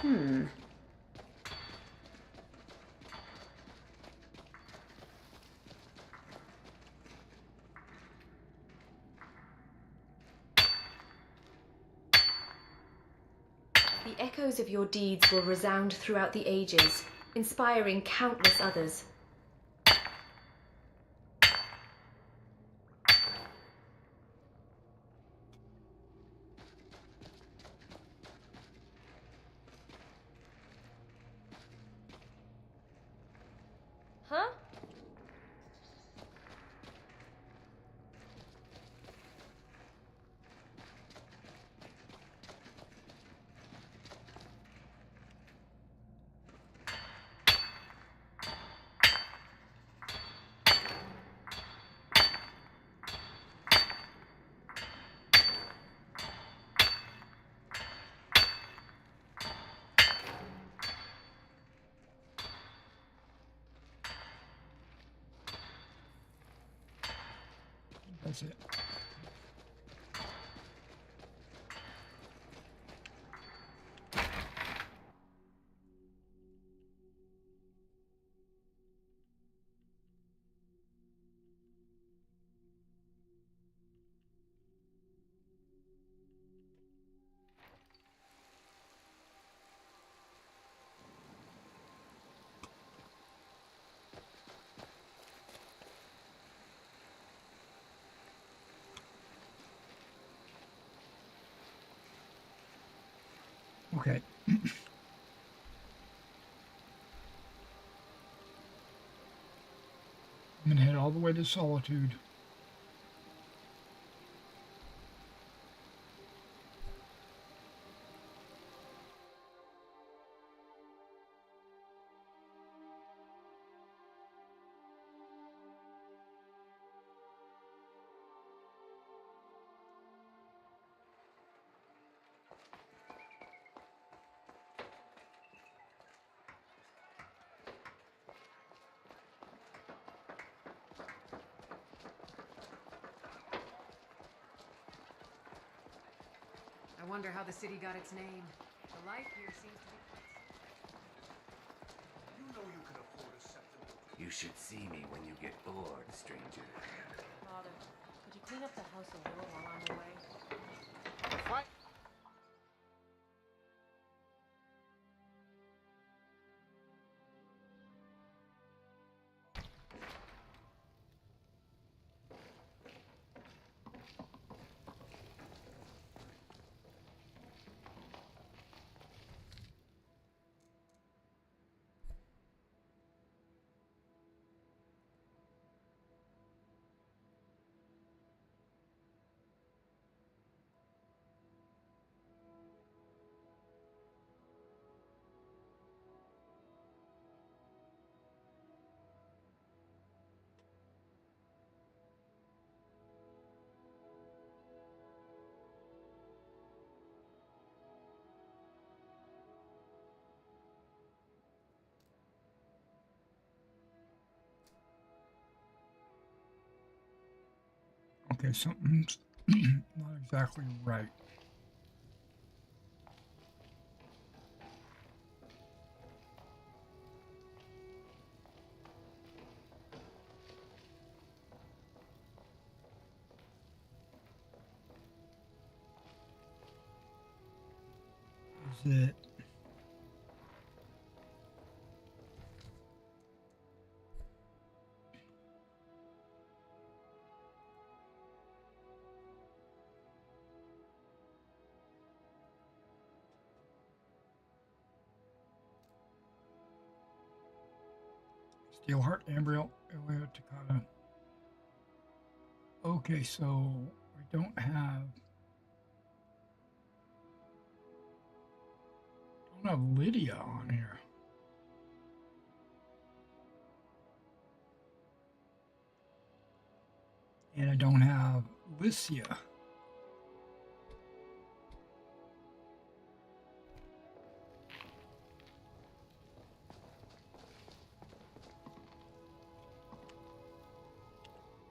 S3: The echoes of your deeds will resound throughout the ages, inspiring countless others. Huh?
S2: That's it. Okay. I'm gonna head all the way to Solitude.
S6: I wonder how the city got its name. The life here seems to be...
S9: You know you can afford a septum.
S5: You should see me when you get bored, stranger.
S18: Father, could you clean up the house a little while I'm away?
S9: What?
S2: Okay, something's not exactly right. Is it? Steelheart, Embryo, Elio, Takata. Okay, so I don't have Lydia on here. And I don't have Lycia.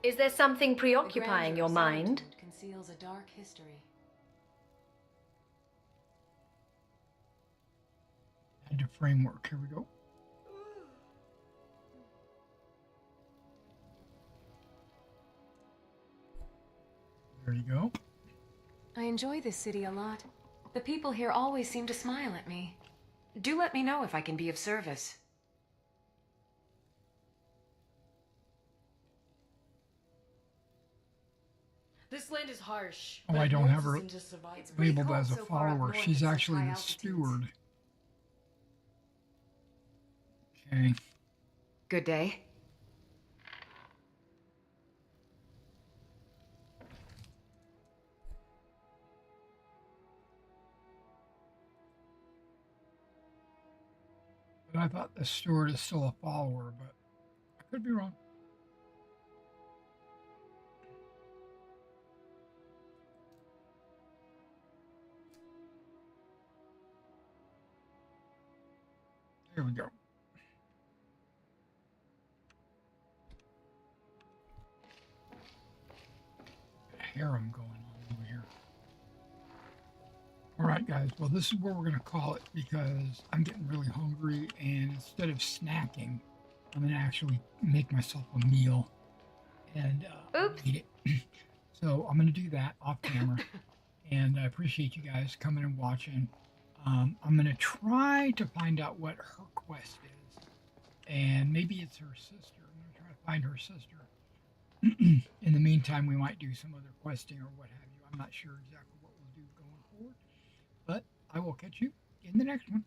S3: Is there something preoccupying your mind?
S6: Conceals a dark history.
S2: into framework. Here we go. There you go.
S6: I enjoy this city a lot. The people here always seem to smile at me. Do let me know if I can be of service.
S18: This land is harsh.
S2: Oh,
S18: but
S2: I don't
S18: it
S2: have her
S18: seem to survive.
S2: labeled as a follower. She's actually the steward. Okay.
S20: Good day.
S2: But I thought the steward is still a follower, but I could be wrong. Here we go. Harem going on over here. All right, guys. Well, this is where we're going to call it because I'm getting really hungry, and instead of snacking, I'm going to actually make myself a meal and eat it. So I'm going to do that off camera, and I appreciate you guys coming and watching. I'm going to try to find out what her quest is, and maybe it's her sister. I'm going to try to find her sister. In the meantime, we might do some other questing or what have you. I'm not sure exactly what we'll do going forward, but I will catch you in the next one.